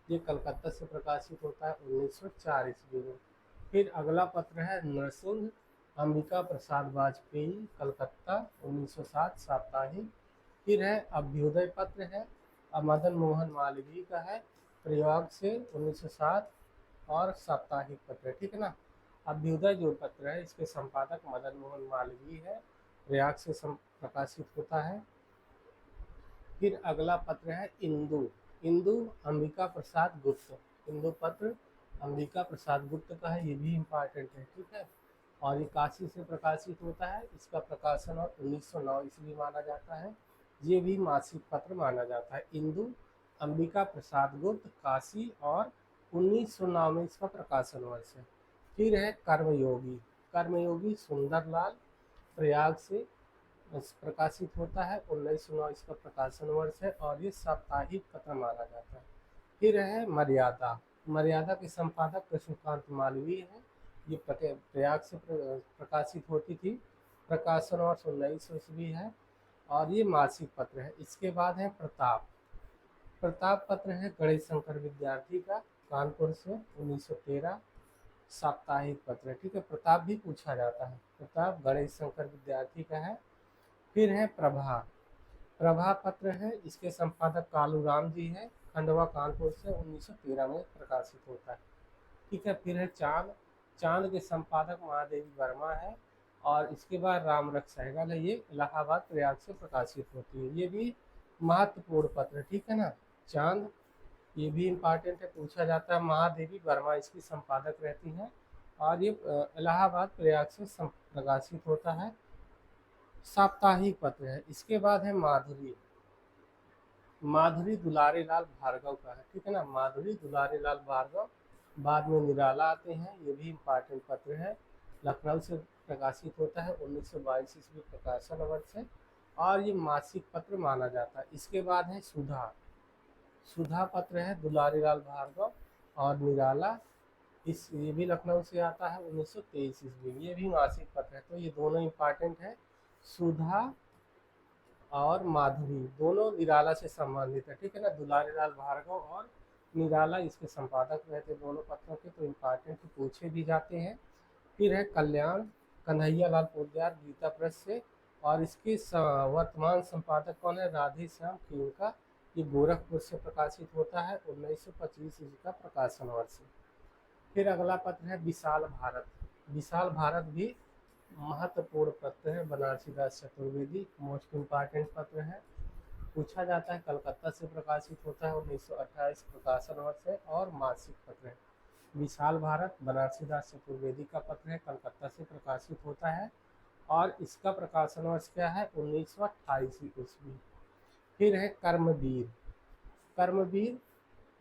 ये कलकत्ता से प्रकाशित होता है 1904 ईस्वी में। फिर अगला पत्र है नरसिंह अंबिका प्रसाद वाजपेयी, कलकत्ता 1907 साप्ताहिक। फिर है अभ्युदय पत्र है, मदन मोहन मालवीय का है, प्रयोग से 1907 और साप्ताहिक पत्र है, ठीक है ना। अभ्युदय जो पत्र है इसके संपादक मदन मोहन मालवीय है, प्रयाग से प्रकाशित होता है। फिर अगला पत्र है इंदु। इंदु अंबिका प्रसाद गुप्त। इंदु पत्र अंबिका प्रसाद गुप्त का है, ये भी इम्पॉर्टेंट है, ठीक है। और ये काशी से प्रकाशित होता है, इसका प्रकाशन और 1909 ईस्वी माना जाता है। ये भी मासिक पत्र माना जाता है। इंदु अंबिका प्रसाद गुप्त, काशी, और 1909 में इसका प्रकाशन वर्ष है। फिर है कर्मयोगी। कर्मयोगी सुंदरलाल, प्रयाग से प्रकाशित होता है 1909 इसका प्रकाशन वर्ष है और ये साप्ताहिक पत्र माना जाता है। फिर है मर्यादा। मर्यादा के संपादक कृष्णकांत मालवीय है, ये प्रयाग से प्रकाशित होती थी, प्रकाशन वर्ष 1900 ईस्वी है और ये मासिक पत्र है। इसके बाद है प्रताप। प्रताप पत्र है गणेश शंकर विद्यार्थी का, कानपुर से 1913 साप्ताहिक पत्र है, ठीक है। प्रताप भी पूछा जाता है, प्रताप गणेश शंकर विद्यार्थी का है। फिर है प्रभा। प्रभा पत्र है, इसके संपादक कालू राम जी है, खंडवा कानपुर से 1913 में प्रकाशित होता है, ठीक है। फिर है चांद। चांद के संपादक महादेवी वर्मा है और इसके बाद राम रख सहगल है, ये इलाहाबाद प्रयाग से प्रकाशित होती है। ये भी महत्वपूर्ण पत्र, ठीक है ना। चांद ये भी इम्पॉर्टेंट है, पूछा जाता है। महादेवी वर्मा इसकी संपादक रहती हैं और ये इलाहाबाद प्रयाग से प्रकाशित होता है, साप्ताहिक पत्र है। इसके बाद है माधुरी। माधुरी दुलारे लाल भार्गव का है, ठीक है ना। माधुरी दुलारे लाल भार्गव, बाद में निराला आते हैं, ये भी इम्पॉर्टेंट पत्र है, लखनऊ से प्रकाशित होता है 1922 ईस्वी प्रकाशन वर्ष है और ये मासिक पत्र माना जाता है। इसके बाद है सुधा। सुधा पत्र है दुलारी लाल भार्गव और निराला, ये भी लखनऊ से आता है 1923 ईस्वी में, ये भी मासिक पत्र है। तो ये दोनों इम्पॉर्टेंट है, सुधा और माधुरी दोनों निराला से संबंधित है, ठीक है ना। दुलारी लाल भार्गव और निराला इसके संपादक रहते दोनों पत्रों के, तो इम्पॉर्टेंट पूछे भी जाते हैं। फिर है कल्याण। कन्हैया लाल पोद्दार, गीता प्रेस से, और इसके वर्तमान संपादक कौन है? राधे श्याम खेमका, ये गोरखपुर से प्रकाशित होता है 1925 ईस्वी का प्रकाशन वर्ष। फिर अगला पत्र है विशाल भारत। विशाल भारत भी महत्वपूर्ण पत्र है, बनारसी दास चतुर्वेदी, मोस्ट इम्पॉर्टेंट पत्र है, पूछा जाता है। कलकत्ता से प्रकाशित होता है 1928 प्रकाशन वर्ष है और मासिक पत्र है। विशाल भारत बनारसी दास चतुर्वेदी का पत्र है, कलकत्ता से प्रकाशित होता है और इसका प्रकाशन वर्ष क्या है? 1928 ईस्वी। फिर है कर्मवीर। कर्मवीर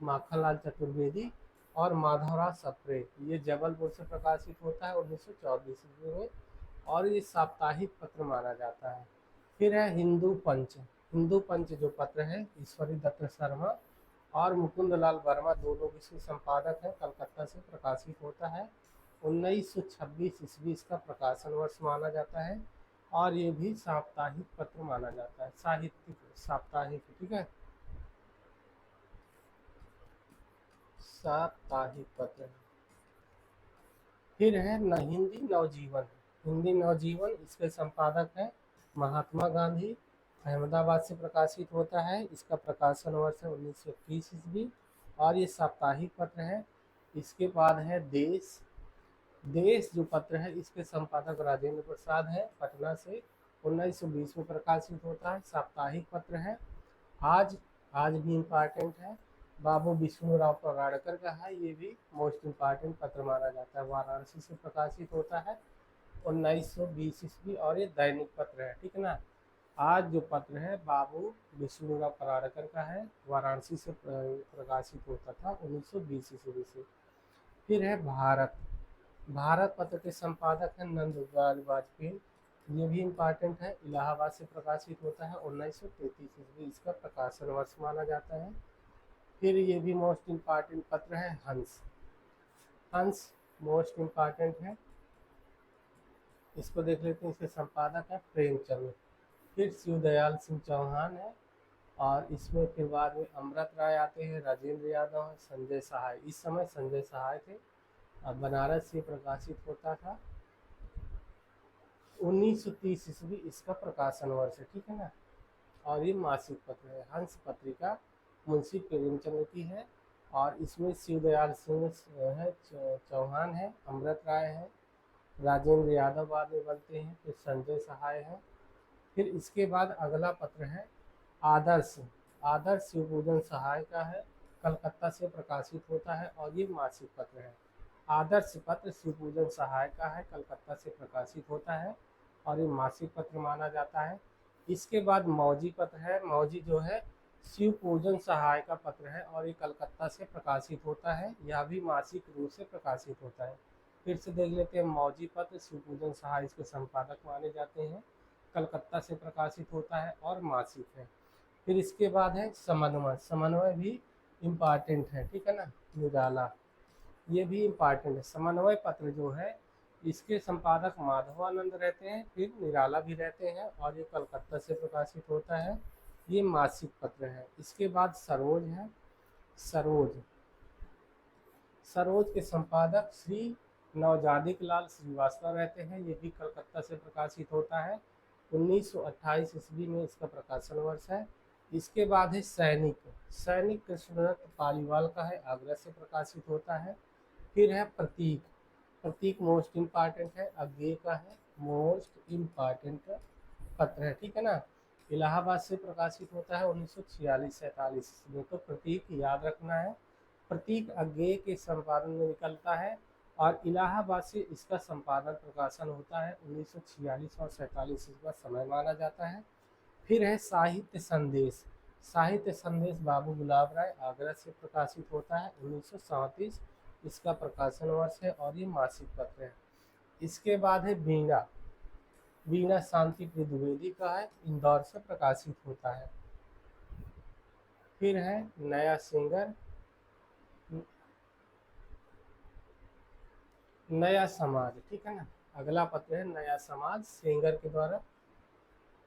माखनलाल चतुर्वेदी और माधवराव सप्रे, ये जबलपुर से प्रकाशित होता है 1924 ईस्वी में और ये साप्ताहिक पत्र माना जाता है। फिर है हिंदू पंच। हिंदू पंच जो पत्र है ईश्वरी दत्त शर्मा और मुकुंद लाल वर्मा दोनों इसके संपादक हैं, कलकत्ता से प्रकाशित होता है। 1926 ईस्वी इसका प्रकाशन वर्ष माना जाता है और ये भी साप्ताहिक पत्र माना जाता है, साहित्यिक साप्ताहिक, ठीक है, साप्ताहिक पत्र। फिर है न हिंदी नवजीवन। हिंदी नवजीवन इसके संपादक हैं महात्मा गांधी, अहमदाबाद से प्रकाशित होता है। इसका प्रकाशन वर्ष है 1921 ईस्वी और ये साप्ताहिक पत्र है। इसके बाद है देश। देश जो पत्र है इसके संपादक राजेंद्र प्रसाद है, पटना से 1920 में प्रकाशित होता है, साप्ताहिक पत्र है। आज आज भी इम्पॉर्टेंट है, बाबू विष्णुराव पराड़कर का है, ये भी मोस्ट इम्पॉर्टेंट पत्र माना जाता है, वाराणसी से प्रकाशित होता है 1920 ईस्वी और ये दैनिक पत्र है, ठीक है ना। आज जो पत्र है बाबू विष्णुराव पराड़कर का है, वाराणसी से प्रकाशित होता था 1920 ईस्वी से। फिर है भारत। भारत पत्र के संपादक हैं नंदलाल वाजपेयी, ये भी इम्पॉर्टेंट है, इलाहाबाद से प्रकाशित होता है 1933 ईस्वी इसका प्रकाशन वर्ष माना जाता है। फिर ये भी मोस्ट इम्पॉर्टेंट पत्र है हंस। हंस मोस्ट इम्पॉर्टेंट है, इसको देख लेते हैं, इसके संपादक है प्रेमचंद। फिर शिवदयाल सिंह चौहान है और इसमें फिर बाद में अमृत राय आते हैं, राजेंद्र यादव है, संजय सहाय, इस समय संजय सहाय थे, अब बनारस से प्रकाशित होता था 1930 ईस्वी इसका प्रकाशन वर्ष है, ठीक है ना। और ये मासिक पत्र है, हंस पत्रिका मुंशी प्रेमचंद की है और इसमें शिवदयाल सिंह है चौहान है, अमृत राय है, राजेंद्र यादव बाद में बनते हैं, फिर संजय सहाय है। फिर इसके बाद अगला पत्र है आदर्श। आदर्श शिवपूजन सहाय का है, कलकत्ता से प्रकाशित होता है और ये मासिक पत्र है। आदर्श पत्र शिवपूजन सहाय का है, कलकत्ता से प्रकाशित होता है और ये मासिक पत्र माना जाता है। इसके बाद मौजी पत्र है। मौजी जो है शिव पूजन सहाय का पत्र है और ये कलकत्ता से प्रकाशित होता है, यह भी मासिक रूप से प्रकाशित होता है। फिर से देख लेते हैं, मौजी पत्र शिव पूजन सहाय इसके संपादक माने जाते हैं, कलकत्ता से प्रकाशित होता है और मासिक है। फिर इसके बाद है समन्वय। समन्वय भी इम्पॉर्टेंट है, ठीक है ना, निराला, ये भी इम्पॉर्टेंट है। समन्वय पत्र जो है इसके संपादक माधवानंद रहते हैं, फिर निराला भी रहते हैं और ये कलकत्ता से प्रकाशित होता है, ये मासिक पत्र है। इसके बाद सरोज है। सरोज सरोज के संपादक श्री नवजादिक लाल श्रीवास्तव रहते हैं, ये भी कलकत्ता से प्रकाशित होता है 1928 ईस्वी में इसका प्रकाशन वर्ष है। इसके बाद है सैनिक। सैनिक कृष्णदत्त पालीवाल का है, आगरा से प्रकाशित होता है। फिर है प्रतीक। प्रतीक मोस्ट इम्पॉर्टेंट है, अज्ञेय का है, मोस्ट इम्पॉर्टेंट पत्र है, ठीक है ना। इलाहाबाद से प्रकाशित होता है 1946-47 में, तो प्रतीक याद रखना है। प्रतीक अज्ञेय के संपादन में निकलता है और इलाहाबाद से इसका संपादन प्रकाशन होता है 1946 और 47 इसका समय माना जाता है। फिर है साहित्य संदेश। साहित्य संदेश बाबू गुलाब राय, आगरा से प्रकाशित होता है 1937 इसका प्रकाशन वर्ष है और ये मासिक पत्र है। इसके बाद है वीणा। वीणा शांति प्रिय द्विवेदी का है, इंदौर से प्रकाशित होता है। फिर है नया सिंगर। नया समाज, ठीक है ना, अगला पत्र है नया समाज, सेंगर के द्वारा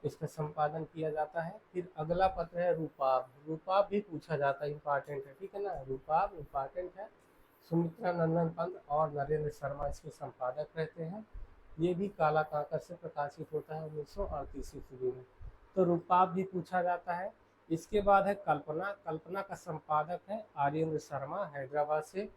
इसका संपादन किया जाता है। फिर अगला पत्र है रूपाब। रूपाब भी पूछा जाता है, इम्पॉर्टेंट है, ठीक है ना, रूपाब इम्पॉर्टेंट है। सुमित्रा नंदन पंत और नरेंद्र शर्मा इसके संपादक रहते हैं, ये भी काला कांकर से प्रकाशित होता है 1938 ईस्वी में, तो रूपाब भी पूछा जाता है। इसके बाद है कल्पना। कल्पना का संपादक है आर्येंद्र शर्मा, हैदराबाद से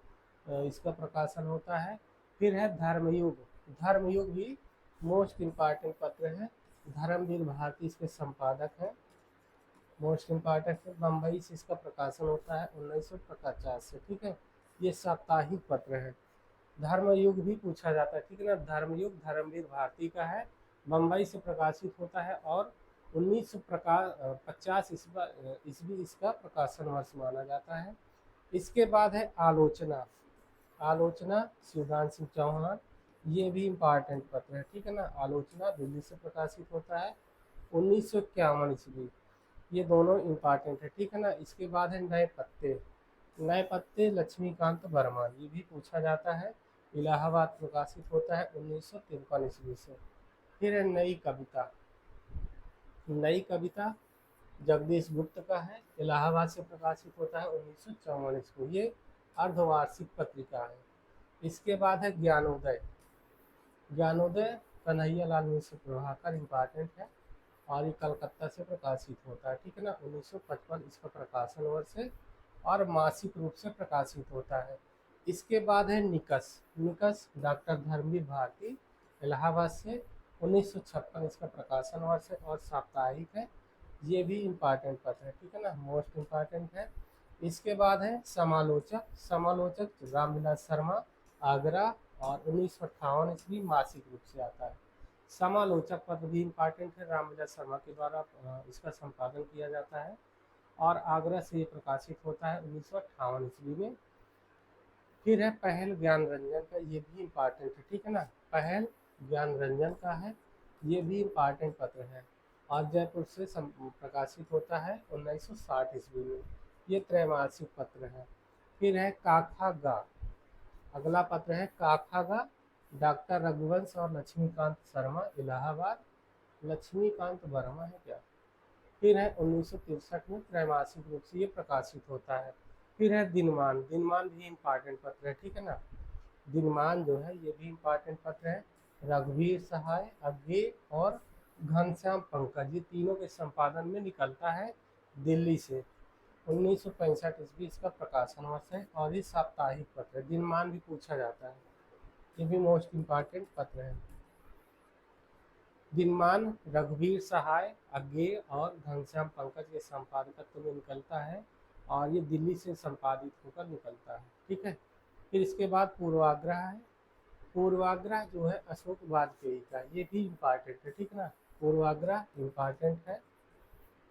इसका प्रकाशन होता है। फिर है धर्मयुग। धर्मयुग भी मोस्ट इम्पॉर्टेंट पत्र है, धर्मवीर भारती इसके संपादक हैं, मोस्ट इम्पॉर्टेंट है। बम्बई से इसका प्रकाशन होता है 1950 से, ठीक है, ये साप्ताहिक पत्र है। धर्मयुग भी पूछा जाता है, ठीक है ना, धर्मयुग धर्मवीर भारती का है, बम्बई से प्रकाशित होता है और 1950 ईस्वी इसका प्रकाशन वर्ष माना जाता है। इसके बाद है आलोचना। आलोचना शिवदान सिंह चौहान, ये भी इम्पॉर्टेंट पत्र है, ठीक है ना। आलोचना दिल्ली से प्रकाशित होता है 1951 ईस्वी। ये दोनों इम्पॉर्टेंट है, ठीक है ना। इसके बाद है नए पत्ते। नए पत्ते लक्ष्मीकांत वर्मा, ये भी पूछा जाता है। इलाहाबाद प्रकाशित होता है 1953 ईस्वी से। फिर है नई कविता। नई कविता जगदीश गुप्त का है, इलाहाबाद से प्रकाशित होता है 1944 को। ये अर्धवार्षिक पत्रिका है। इसके बाद है ज्ञानोदय। ज्ञानोदय कन्हैया लाल मिश्र प्रभाकर, इम्पॉर्टेंट है, और ये कलकत्ता से प्रकाशित होता है, ठीक है ना। 1955 इसका प्रकाशन वर्ष है और मासिक रूप से प्रकाशित होता है। इसके बाद है निकस। निकस डॉक्टर धर्मवीर भारती, इलाहाबाद से 1956 इसका प्रकाशन वर्ष है और साप्ताहिक है। ये भी इम्पॉर्टेंट पत्र है, ठीक है ना, मोस्ट इम्पॉर्टेंट है। इसके बाद है समालोचक। समालोचक रामविलास शर्मा, आगरा, और 1958 ईस्वी मासिक रूप से आता है। समालोचक पत्र भी इम्पॉर्टेंट है, रामविलास शर्मा के द्वारा इसका संपादन किया जाता है और आगरा से ये प्रकाशित होता है 1958 ईस्वी में। फिर है पहल ज्ञान रंजन का, ये भी इम्पॉर्टेंट है, ठीक है ना। पहल ज्ञान रंजन का है, ये भी इम्पॉर्टेंट पत्र है और जयपुर से प्रकाशित होता है 1960 ईस्वी में। ये त्रैमासिक पत्र है। फिर है काखा गा। अगला पत्र है काखा गा, डॉक्टर रघुवंश और लक्ष्मीकांत शर्मा, इलाहाबाद। लक्ष्मीकांत वर्मा है क्या। फिर है 1963 में त्रैमासिक रूप से ये प्रकाशित होता है। फिर है दिनमान। दिनमान भी इम्पॉर्टेंट पत्र है, ठीक है ना। दिनमान जो है ये भी इम्पॉर्टेंट पत्र है। रघुवीर सहाय, अज्ञे और घनश्याम पंकज, ये तीनों के संपादन में निकलता है दिल्ली से। 1965 ईस्वी इसका प्रकाशन वर्ष है और ये साप्ताहिक पत्र है। दिनमान भी पूछा जाता है, ये भी मोस्ट इम्पॉर्टेंट पत्र है। दिनमान रघुवीर सहाय, अज्ञेय और घनश्याम पंकज के संपादकत्व में निकलता है और ये दिल्ली से संपादित होकर निकलता है, ठीक है। फिर इसके बाद पूर्वाग्रह है। पूर्वाग्रह जो है अशोक वाजपेयी का, ये भी इम्पॉर्टेंट है, ठीक ना। पूर्वाग्रह इम्पॉर्टेंट है,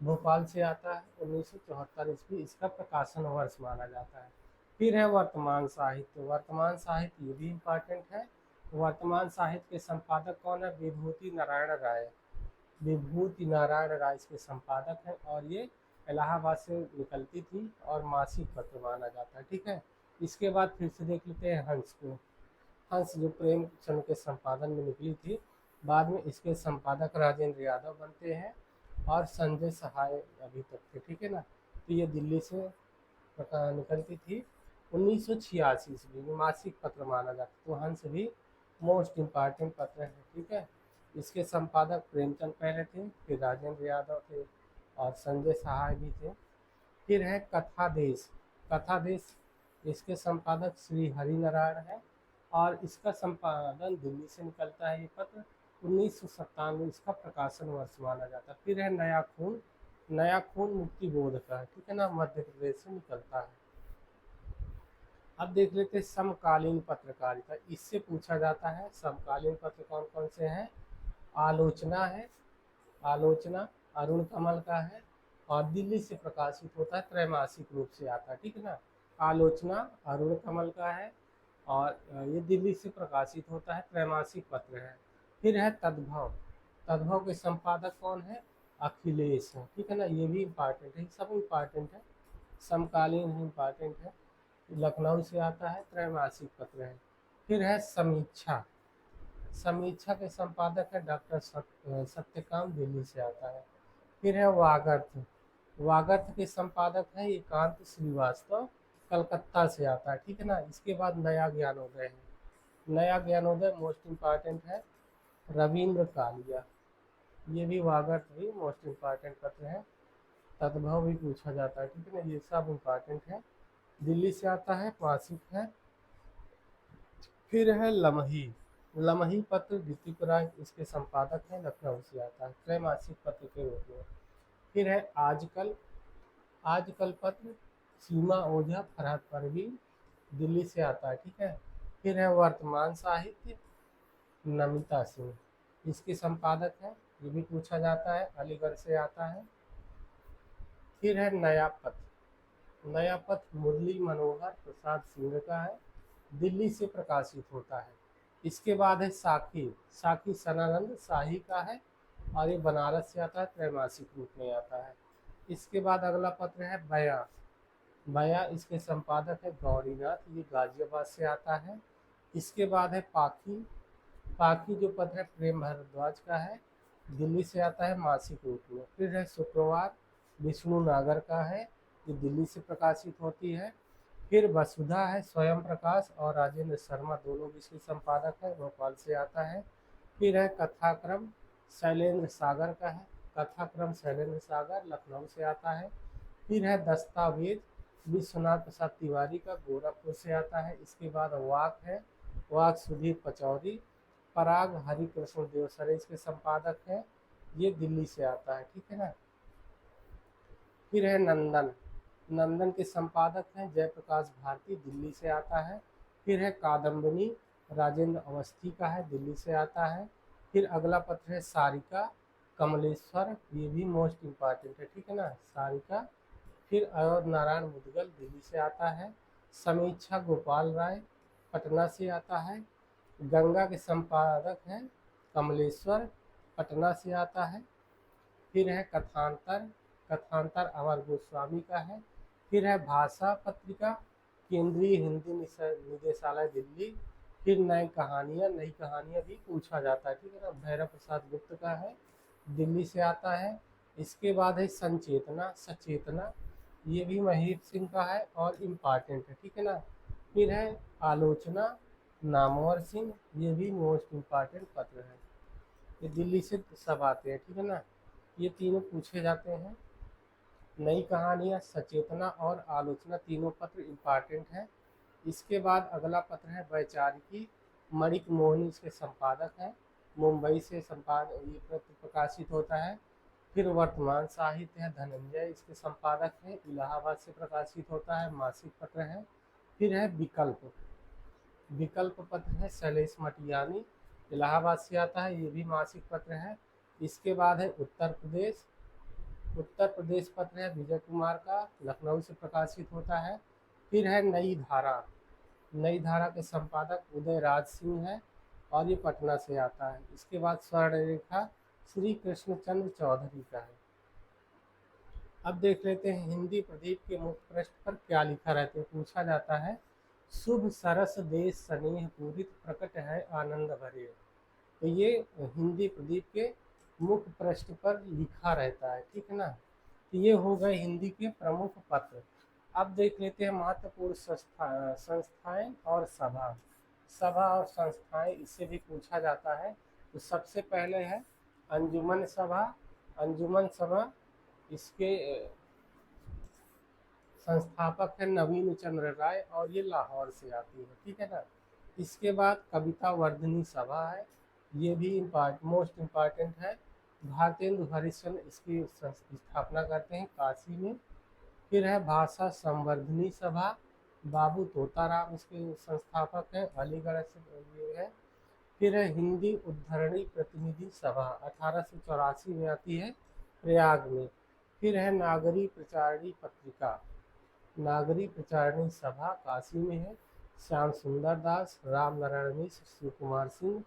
भोपाल से आता है 1974 ईस्वी, इसका प्रकाशन वर्ष माना जाता है। फिर है वर्तमान साहित्य। वर्तमान साहित्य ये भी इम्पॉर्टेंट है। वर्तमान साहित्य के संपादक कौन है, विभूति नारायण राय। विभूति नारायण राय इसके संपादक हैं और ये इलाहाबाद से निकलती थी और मासिक पत्र माना जाता है, ठीक है। इसके बाद फिर से देख लेते हैं हंस को। हंस जो प्रेमचंद के संपादन में निकली थी, बाद में इसके संपादक राजेंद्र यादव बनते हैं और संजय सहाय अभी तक थे, ठीक है ना। तो ये दिल्ली से निकलती थी 1986 ईस्वी में, मासिक पत्र माना जाता है। तो हंस भी मोस्ट इम्पॉर्टेंट पत्र है, ठीक है। इसके संपादक प्रेमचंद पहले थे, फिर राजेंद्र यादव थे और संजय सहाय भी थे। फिर है कथा देश। कथा देश इसके संपादक श्री हरिनारायण है और इसका संपादन दिल्ली से निकलता है। ये पत्र 1997 इसका प्रकाशन वर्ष माना जाता है। फिर है नया खून। नया खून मुक्ति बोध का है, ठीक है ना, मध्य प्रदेश से निकलता है। अब देख लेते हैं समकालीन पत्रकारिता, इससे पूछा जाता है समकालीन पत्र कौन कौन से हैं। आलोचना है, आलोचना अरुण कमल का है और दिल्ली से प्रकाशित होता है, त्रैमासिक रूप से आता है, ठीक है ना। आलोचना अरुण कमल का है और ये दिल्ली से प्रकाशित होता है, त्रैमासिक पत्र है। फिर है तद्भव। तद्भव के संपादक कौन है, अखिलेश है, ठीक है ना। ये भी इम्पॉर्टेंट है, सब इम्पॉर्टेंट है। समकालीन है, इम्पॉर्टेंट है, लखनऊ से आता है, त्रैमासिक पत्र है। फिर है समीक्षा। समीक्षा के संपादक है डॉक्टर सत्यकाम, दिल्ली से आता है। फिर है वागर्थ। वागर्थ के संपादक हैं एकांत श्रीवास्तव, कलकत्ता से आता है, ठीक है ना। इसके बाद नया ज्ञानोदय है। नया ज्ञानोदय मोस्ट इम्पॉर्टेंट है, रविंद्र कालिया। ये भी वागर्थ भी मोस्ट इम्पॉर्टेंट पत्र है। तद्भव भी पूछा जाता है, ठीक है ना। ये सब इम्पॉर्टेंट है, दिल्ली से आता है, मासिक है। फिर है लम्ही। लम्ही पत्र ऋतिक राय इसके संपादक हैं, लखनऊ से आता है, त्रैमासिक पत्र के रूप में। फिर है आजकल। आजकल पत्र सीमा ओझा, फरहत परवीन, दिल्ली से आता है, ठीक है। फिर है वर्तमान साहित्य, नमिता सिंह इसके संपादक हैं, ये भी पूछा जाता है, अलीगढ़ से आता है। फिर है नया पथ। नया पथ मुरली मनोहर प्रसाद सिंह का है, दिल्ली से प्रकाशित होता है। इसके बाद है साखी। साखी सनानंद शाही का है और ये बनारस से आता है, त्रैमासिक रूप में आता है। इसके बाद अगला पत्र है बयां। बयां इसके संपादक है गौरीनाथ, ये गाजियाबाद से आता है। इसके बाद है पाखी। पाखी जो पत्र है प्रेम भारद्वाज का है, दिल्ली से आता है मासिक रूप में। फिर है शुक्रवार, विष्णु नागर का है, ये दिल्ली से प्रकाशित होती है। फिर वसुधा है स्वयं प्रकाश और राजेंद्र शर्मा दोनों इसके संपादक है, भोपाल से आता है। फिर है कथाक्रम, शैलेंद्र सागर का है, कथाक्रम शैलेंद्र सागर लखनऊ से आता है। फिर है दस्तावेज, विश्वनाथ प्रसाद तिवारी का, गोरखपुर से आता है। इसके बाद वाक है, वाक सुधीर पचौरी। पराग हरिकृष्ण देवसरे इसके संपादक है, ये दिल्ली से आता है, ठीक है ना। फिर है नंदन, नंदन के संपादक हैं जयप्रकाश भारती, दिल्ली से आता है। फिर है कादम्बिनी, राजेंद्र अवस्थी का है, दिल्ली से आता है। फिर अगला पत्र है सारिका, कमलेश्वर, ये भी मोस्ट इम्पॉर्टेंट है, ठीक है ना, सारिका। फिर अयोध नारायण मुदगल, दिल्ली से आता है। समीक्षा गोपाल राय, पटना से आता है। गंगा के संपादक हैं कमलेश्वर, पटना से आता है। फिर है कथांतर, कथांतर अमर गोस्वामी का है। फिर है भाषा पत्रिका, केंद्रीय हिंदी निदेशालय दिल्ली। फिर नई कहानियाँ, नई कहानियाँ भी पूछा जाता है, ठीक है ना, भैरव प्रसाद गुप्त का है, दिल्ली से आता है। इसके बाद है संचेतना, सचेतना, ये भी महीप सिंह का है और इम्पॉर्टेंट है, ठीक है ना। फिर है आलोचना, नामवर सिंह, ये भी मोस्ट इम्पॉर्टेंट पत्र है, ये दिल्ली से सब आते हैं, ठीक है ना। ये तीनों पूछे जाते हैं, नई कहानियाँ, सचेतना और आलोचना, तीनों पत्र इम्पॉर्टेंट हैं। इसके बाद अगला पत्र है वैचारिकी, मणिक मोहनी इसके संपादक हैं, मुंबई से ये पत्र प्रकाशित होता है। फिर वर्तमान साहित्य है धनंजय इसके संपादक हैं, इलाहाबाद से प्रकाशित होता है, मासिक पत्र है। फिर है विकल्प, विकल्प पत्र है शैलेश मटियानी, इलाहाबाद से आता है, ये भी मासिक पत्र है। इसके बाद है उत्तर प्रदेश, उत्तर प्रदेश पत्र है विजय कुमार का, लखनऊ से प्रकाशित होता है। फिर है नई धारा, नई धारा के संपादक उदय राज सिंह है और ये पटना से आता है। इसके बाद स्वर्ण रेखा श्री कृष्णचंद्र चौधरी का है। अब देख लेते हैं हिंदी प्रदीप के मुख्य पृष्ठ पर क्या लिखा रहता है, पूछा जाता है शुभ सरस देश स्नेह पूरित प्रकट है आनंद भरे। तो ये हिंदी प्रदीप के मुख्य पृष्ठ पर लिखा रहता है, ठीक है ना। तो ये हो गए हिंदी के प्रमुख पत्र। अब देख लेते हैं महत्वपूर्ण संस्थाएं और सभा, सभा और संस्थाएं, इससे भी पूछा जाता है। तो सबसे पहले है अंजुमन सभा, अंजुमन सभा इसके संस्थापक है नवीन चंद्र राय और ये लाहौर से आती है, ठीक है ना। इसके बाद कविता वर्धनी सभा है, ये भी मोस्ट इम्पॉर्टेंट है, भारतेंदु हरिश्चंद्र इसकी स्थापना करते हैं काशी में। फिर है भाषा संवर्धनी सभा, बाबू तोताराम इसके संस्थापक हैं, अलीगढ़ से ये है। फिर है हिंदी उद्धरणी प्रतिनिधि सभा, 1884 में आती है, प्रयाग में। फिर है नागरी प्रचारणी पत्रिका, नागरी प्रचारणी सभा काशी में है, श्याम सुंदर दास, राम नारायण मिश्र, शिव कुमार सिंह,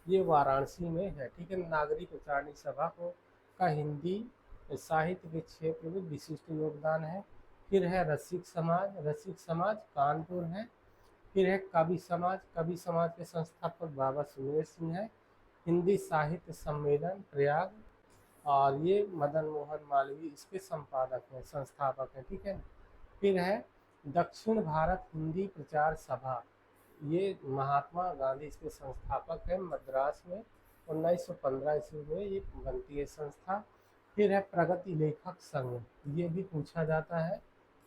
ये वाराणसी में है, ठीक है। नागरी प्रचारणी सभा को का हिंदी साहित्य के क्षेत्र में विशिष्ट योगदान है। फिर है रसिक समाज, रसिक समाज कानपुर है। फिर है कवि समाज, कवि समाज के संस्थापक बाबा सुमेर सिंह है। हिंदी साहित्य सम्मेलन प्रयाग, और ये मदन मोहन मालवीय इसके संपादक हैं, संस्थापक हैं, ठीक है। फिर है दक्षिण भारत हिंदी प्रचार सभा, ये महात्मा गांधी इसके संस्थापक हैं, मद्रास में 1915 ईस्वी में ये बनती है संस्था। फिर है प्रगति लेखक संघ, ये भी पूछा जाता है,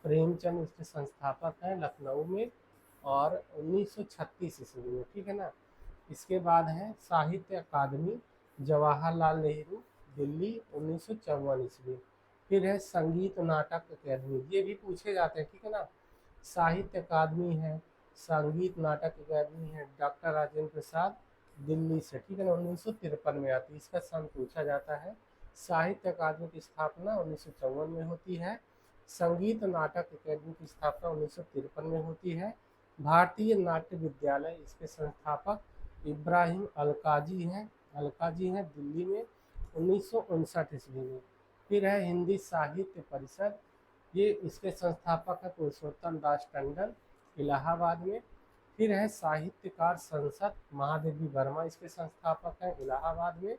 प्रेमचंद इसके संस्थापक हैं, लखनऊ में और 1936 ईस्वी में, ठीक है ना। इसके बाद है साहित्य अकादमी जवाहरलाल नेहरू, दिल्ली 1954 ईस्वी। फिर है संगीत नाटक अकादमी, ये भी पूछे जाते हैं, ठीक है ना। साहित्य अकादमी है, संगीत नाटक अकादमी है, डॉक्टर राजेंद्र प्रसाद, दिल्ली से, ठीक है ना, 1953 में आती है, इसका सन पूछा जाता है। साहित्य अकादमी की स्थापना 1954 में होती है। संगीत नाटक अकादमी की स्थापना 1953 में होती है। भारतीय नाट्य विद्यालय इसके संस्थापक इब्राहिम अलकाजी हैं, अलकाजी हैं, दिल्ली में 1959 ईस्वी में। फिर है हिंदी साहित्य परिषद, ये इसके संस्थापक है पुरुषोत्तम दास टंडन, इलाहाबाद में। फिर है साहित्यकार संसद, महादेवी वर्मा इसके संस्थापक हैं, इलाहाबाद में।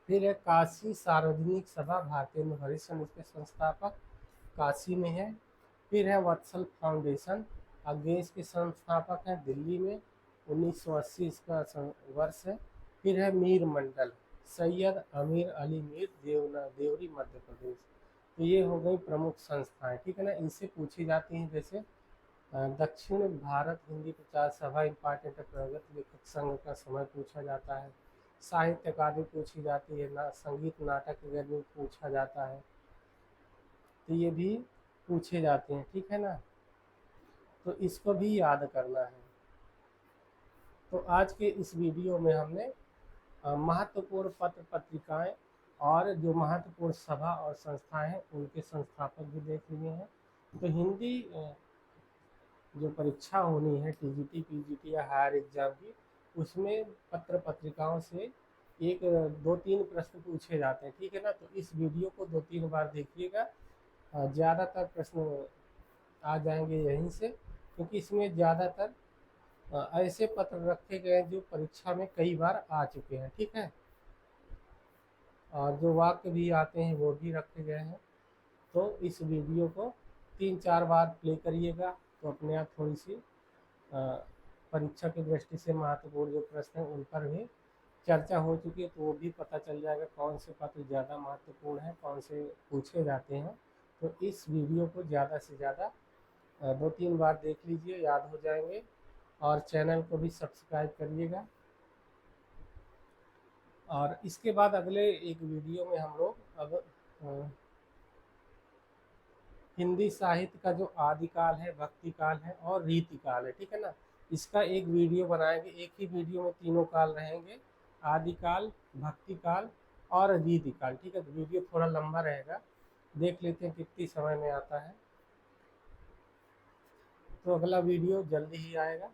फिर है काशी सार्वजनिक सभा, भारतेंदु हरिश्चंद्र इसके संस्थापक, काशी में है। फिर है वत्सल फाउंडेशन, आगे इसके संस्थापक हैं दिल्ली में, 1980 इसका वर्ष है। फिर है मीर मंडल, सैयद अमीर अली मीर, देवरी मध्य प्रदेश। तो ये हो गई प्रमुख संस्थाएं, ठीक है ना। इनसे पूछी जाती हैं, जैसे दक्षिण भारत हिंदी प्रचार सभा, इम्पॉर्टेंट है, प्रगत लेखक संघ का समय पूछा जाता है, साहित्य अकादमी पूछी जाती है ना, संगीत नाटक अकादमी पूछा जाता है, तो ये भी पूछे जाते हैं, ठीक है ना। तो इसको भी याद करना है। तो आज के इस वीडियो में हमने महत्वपूर्ण पत्र पत्रिकाएं और जो महत्वपूर्ण सभा और संस्थाएं हैं उनके संस्थापक भी देख लिए हैं। तो हिंदी जो परीक्षा होनी है टीजीटी पीजीटी या हायर एग्जाम की, उसमें पत्र पत्रिकाओं से एक 2-3 प्रश्न पूछे जाते हैं, ठीक है ना। तो इस वीडियो को 2-3 बार देखिएगा, ज़्यादातर प्रश्न आ जाएंगे यहीं से, क्योंकि इसमें ज़्यादातर ऐसे पत्र रखे गए हैं जो परीक्षा में कई बार आ चुके हैं, ठीक है। और जो वाक्य भी आते हैं वो भी रखे गए हैं। तो इस वीडियो को 3-4 बार प्ले करिएगा, तो अपने आप थोड़ी सी परीक्षा की दृष्टि से महत्वपूर्ण जो प्रश्न हैं उन पर भी चर्चा हो चुकी है, तो वो भी पता चल जाएगा कौन से पत्र ज़्यादा महत्वपूर्ण हैं, कौन से पूछे जाते हैं। तो इस वीडियो को ज़्यादा से ज़्यादा 2-3 बार देख लीजिए, याद हो जाएंगे। और चैनल को भी सब्सक्राइब करिएगा। और इसके बाद अगले एक वीडियो में हम लोग अब हिंदी साहित्य का जो आदिकाल है, भक्ति काल है और रीतिकाल है, ठीक है ना, इसका एक वीडियो बनाएंगे। एक ही वीडियो में तीनों काल रहेंगे, आदिकाल, भक्ति काल और रीतिकाल, ठीक है। तो वीडियो थोड़ा लंबा रहेगा, देख लेते हैं कितनी समय में आता है। तो अगला वीडियो जल्दी ही आएगा।